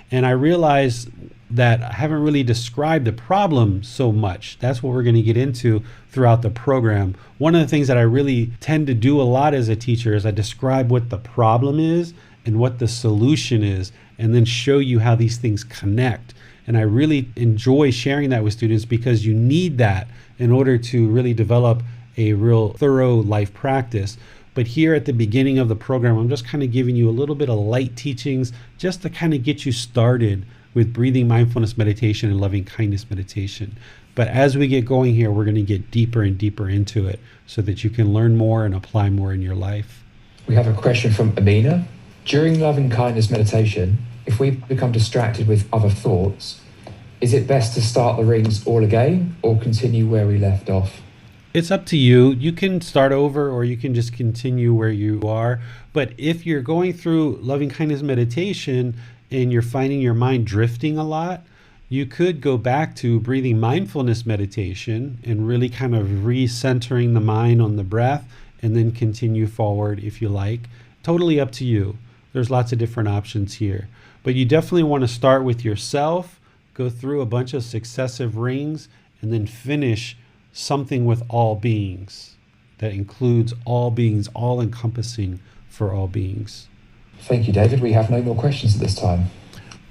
And I realize that I haven't really described the problem so much. That's what we're going to get into throughout the program. One of the things that I really tend to do a lot as a teacher is I describe what the problem is and what the solution is, and then show you how these things connect. And I really enjoy sharing that with students because you need that in order to really develop a real thorough life practice. But here at the beginning of the program, I'm just kind of giving you a little bit of light teachings just to kind of get you started with breathing mindfulness meditation and loving kindness meditation. But as we get going here, we're going to get deeper and deeper into it so that you can learn more and apply more in your life. We have a question from Amina. During loving kindness meditation, if we become distracted with other thoughts, is it best to start the rings all again or continue where we left off? It's up to you. You can start over or you can just continue where you are. But if you're going through loving kindness meditation and you're finding your mind drifting a lot, you could go back to breathing mindfulness meditation and really kind of recentering the mind on the breath and then continue forward if you like. Totally up to you. There's lots of different options here. But you definitely want to start with yourself, go through a bunch of successive rings, and then finish something with all beings that includes all beings, all encompassing for all beings. Thank you, David. We have no more questions at this time.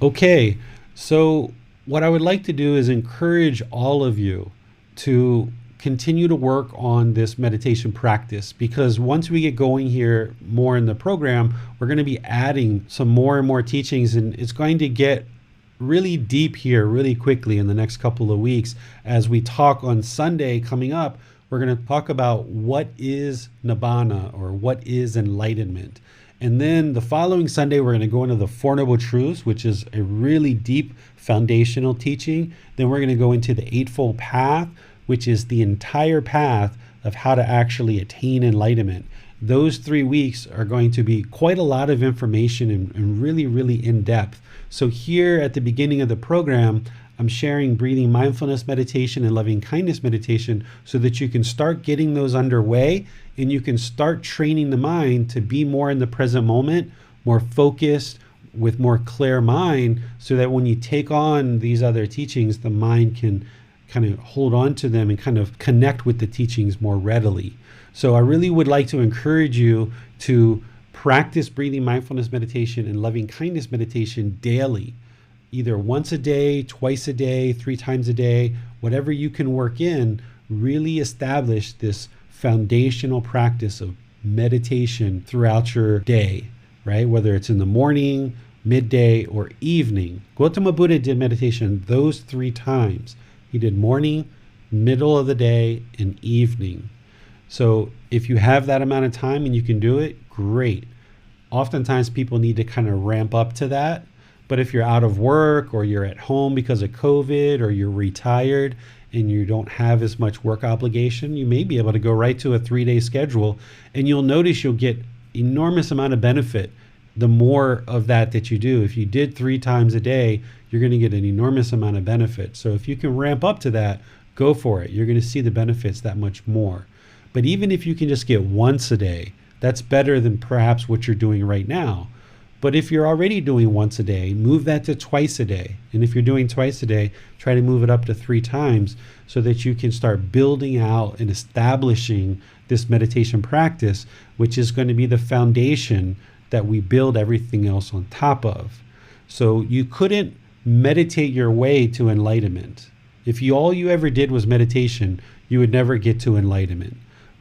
Okay, so what I would like to do is encourage all of you to continue to work on this meditation practice, because once we get going here more in the program, we're going to be adding some more and more teachings, and it's going to get really deep here really quickly in the next couple of weeks. As we talk on Sunday coming up, we're going to talk about what is Nibbana, or what is enlightenment. And then the following Sunday, we're going to go into the Four Noble Truths, which is a really deep foundational teaching. Then we're going to go into the Eightfold Path, which is the entire path of how to actually attain enlightenment. Those 3 weeks are going to be quite a lot of information and really, really in depth. So here at the beginning of the program, I'm sharing breathing mindfulness meditation and loving kindness meditation so that you can start getting those underway and you can start training the mind to be more in the present moment, more focused, with more clear mind, so that when you take on these other teachings, the mind can kind of hold on to them and kind of connect with the teachings more readily. So I really would like to encourage you to practice breathing mindfulness meditation and loving kindness meditation daily, either once a day, twice a day, 3 times a day, whatever you can work in. Really establish this foundational practice of meditation throughout your day, right? Whether it's in the morning, midday, or evening. Gotama Buddha did meditation those 3 times. He did morning, middle of the day, and evening. So if you have that amount of time and you can do it, great. Oftentimes people need to kind of ramp up to that. But if you're out of work or you're at home because of COVID or you're retired and you don't have as much work obligation, you may be able to go right to a 3-day schedule, and you'll notice you'll get enormous amount of benefit the more of that you do. If you did 3 times a day, you're going to get an enormous amount of benefit. So if you can ramp up to that, go for it. You're going to see the benefits that much more. But even if you can just get once a day, that's better than perhaps what you're doing right now. But if you're already doing once a day, move that to twice a day. And if you're doing twice a day, try to move it up to 3 times so that you can start building out and establishing this meditation practice, which is going to be the foundation that we build everything else on top of. So you couldn't meditate your way to enlightenment. If all you ever did was meditation, you would never get to enlightenment.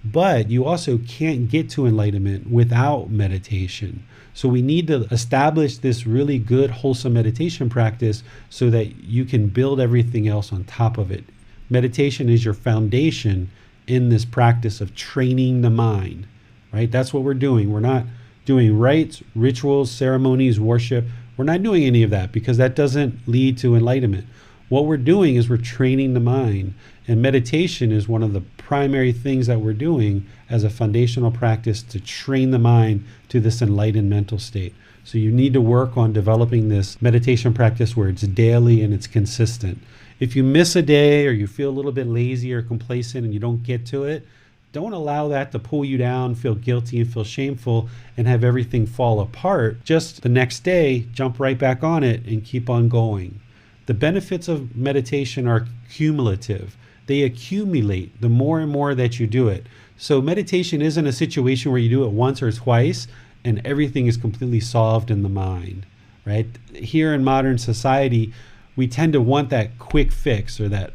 But you also can't get to enlightenment without meditation. So we need to establish this really good, wholesome meditation practice so that you can build everything else on top of it. Meditation is your foundation in this practice of training the mind, right? That's what we're doing. We're not doing rites, rituals, ceremonies, worship. We're not doing any of that because that doesn't lead to enlightenment. What we're doing is we're training the mind, and meditation is one of the primary things that we're doing as a foundational practice to train the mind to this enlightened mental state. So you need to work on developing this meditation practice where it's daily and it's consistent. If you miss a day or you feel a little bit lazy or complacent and you don't get to it, don't allow that to pull you down, feel guilty and feel shameful and have everything fall apart. Just the next day, jump right back on it and keep on going. The benefits of meditation are cumulative. They accumulate the more and more that you do it. So meditation isn't a situation where you do it once or twice and everything is completely solved in the mind, right? Here in modern society, we tend to want that quick fix or that,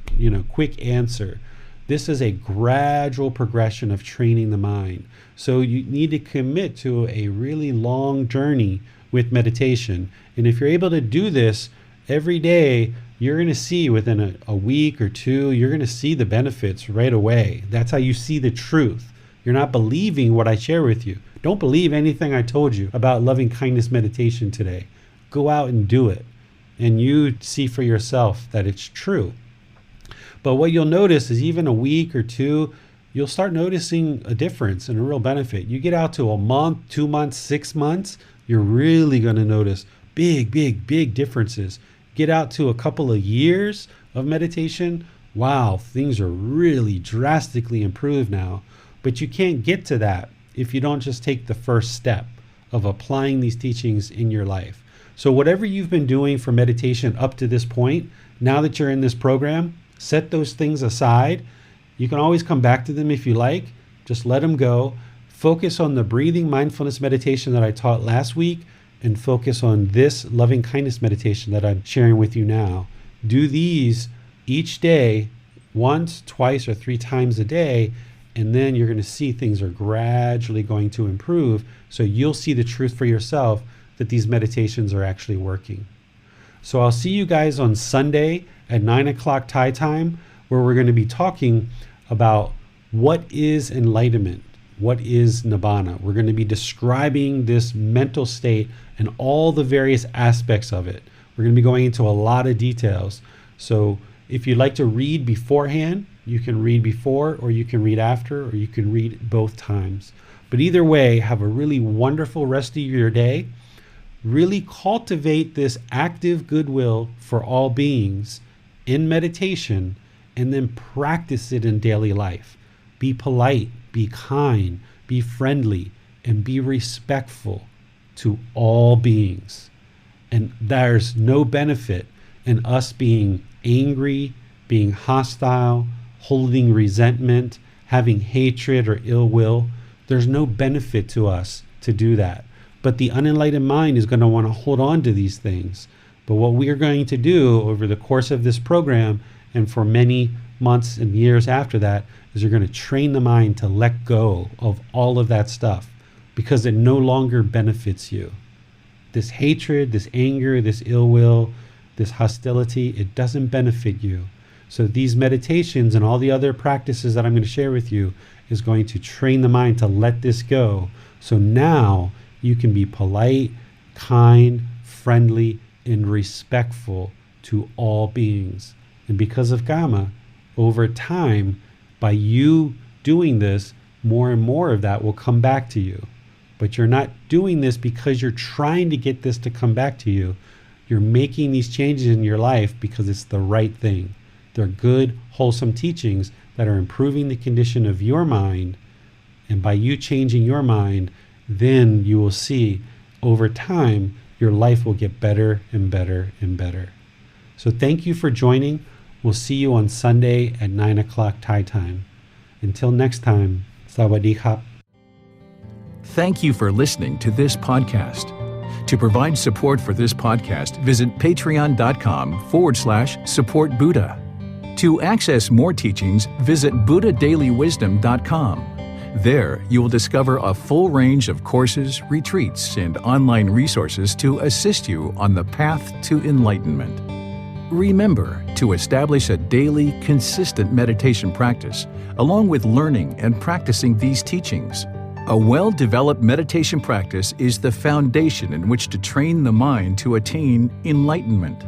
quick answer. This is a gradual progression of training the mind. So you need to commit to a really long journey with meditation. And if you're able to do this Every day, you're going to see within a week or two, you're going to see the benefits right away. That's how you see the truth. You're not believing what I share with you. Don't believe anything I told you about loving kindness meditation today. Go out and do it. And you see for yourself that it's true. But what you'll notice is even a week or two, you'll start noticing a difference and a real benefit. You get out to a month, 2 months, 6 months, you're really going to notice big differences. Get out to a couple of years of meditation, wow, things are really drastically improved now. But you can't get to that if you don't just take the first step of applying these teachings in your life. So whatever you've been doing for meditation up to this point, now that you're in this program, set those things aside. You can always come back to them if you like. Just let them go. Focus on the breathing mindfulness meditation that I taught last week, and focus on this loving kindness meditation that I'm sharing with you now. Do these each day, once, twice, or 3 times a day, and then you're going to see things are gradually going to improve. So you'll see the truth for yourself that these meditations are actually working. So I'll see you guys on Sunday at 9 o'clock Thai time, where we're going to be talking about what is enlightenment, what is Nibbana. We're going to be describing this mental state and all the various aspects of it. We're going to be going into a lot of details. So if you'd like to read beforehand, you can read before, or you can read after, or you can read both times. But either way, have a really wonderful rest of your day. Really cultivate this active goodwill for all beings in meditation, and then practice it in daily life. Be polite, be kind, be friendly, and be respectful to all beings. And there's no benefit in us being angry, being hostile, holding resentment, having hatred or ill will. There's no benefit to us to do that. But the unenlightened mind is going to want to hold on to these things. But what we are going to do over the course of this program, and for many months and years after that, is you're going to train the mind to let go of all of that stuff, because it no longer benefits you. This hatred, this anger, this ill will, this hostility, it doesn't benefit you. So these meditations and all the other practices that I'm going to share with you is going to train the mind to let this go. So now you can be polite, kind, friendly, and respectful to all beings. And because of Gama, over time, by you doing this, more and more of that will come back to you. But you're not doing this because you're trying to get this to come back to you. You're making these changes in your life because it's the right thing. They're good, wholesome teachings that are improving the condition of your mind. And by you changing your mind, then you will see over time, your life will get better and better and better. So thank you for joining. We'll see you on Sunday at 9 o'clock Thai time. Until next time, Sawadee Khap. Thank you for listening to this podcast. To provide support for this podcast, visit patreon.com/support Buddha. To access more teachings, visit buddhadailywisdom.com. There, you will discover a full range of courses, retreats, and online resources to assist you on the path to enlightenment. Remember to establish a daily, consistent meditation practice, along with learning and practicing these teachings. A well-developed meditation practice is the foundation in which to train the mind to attain enlightenment.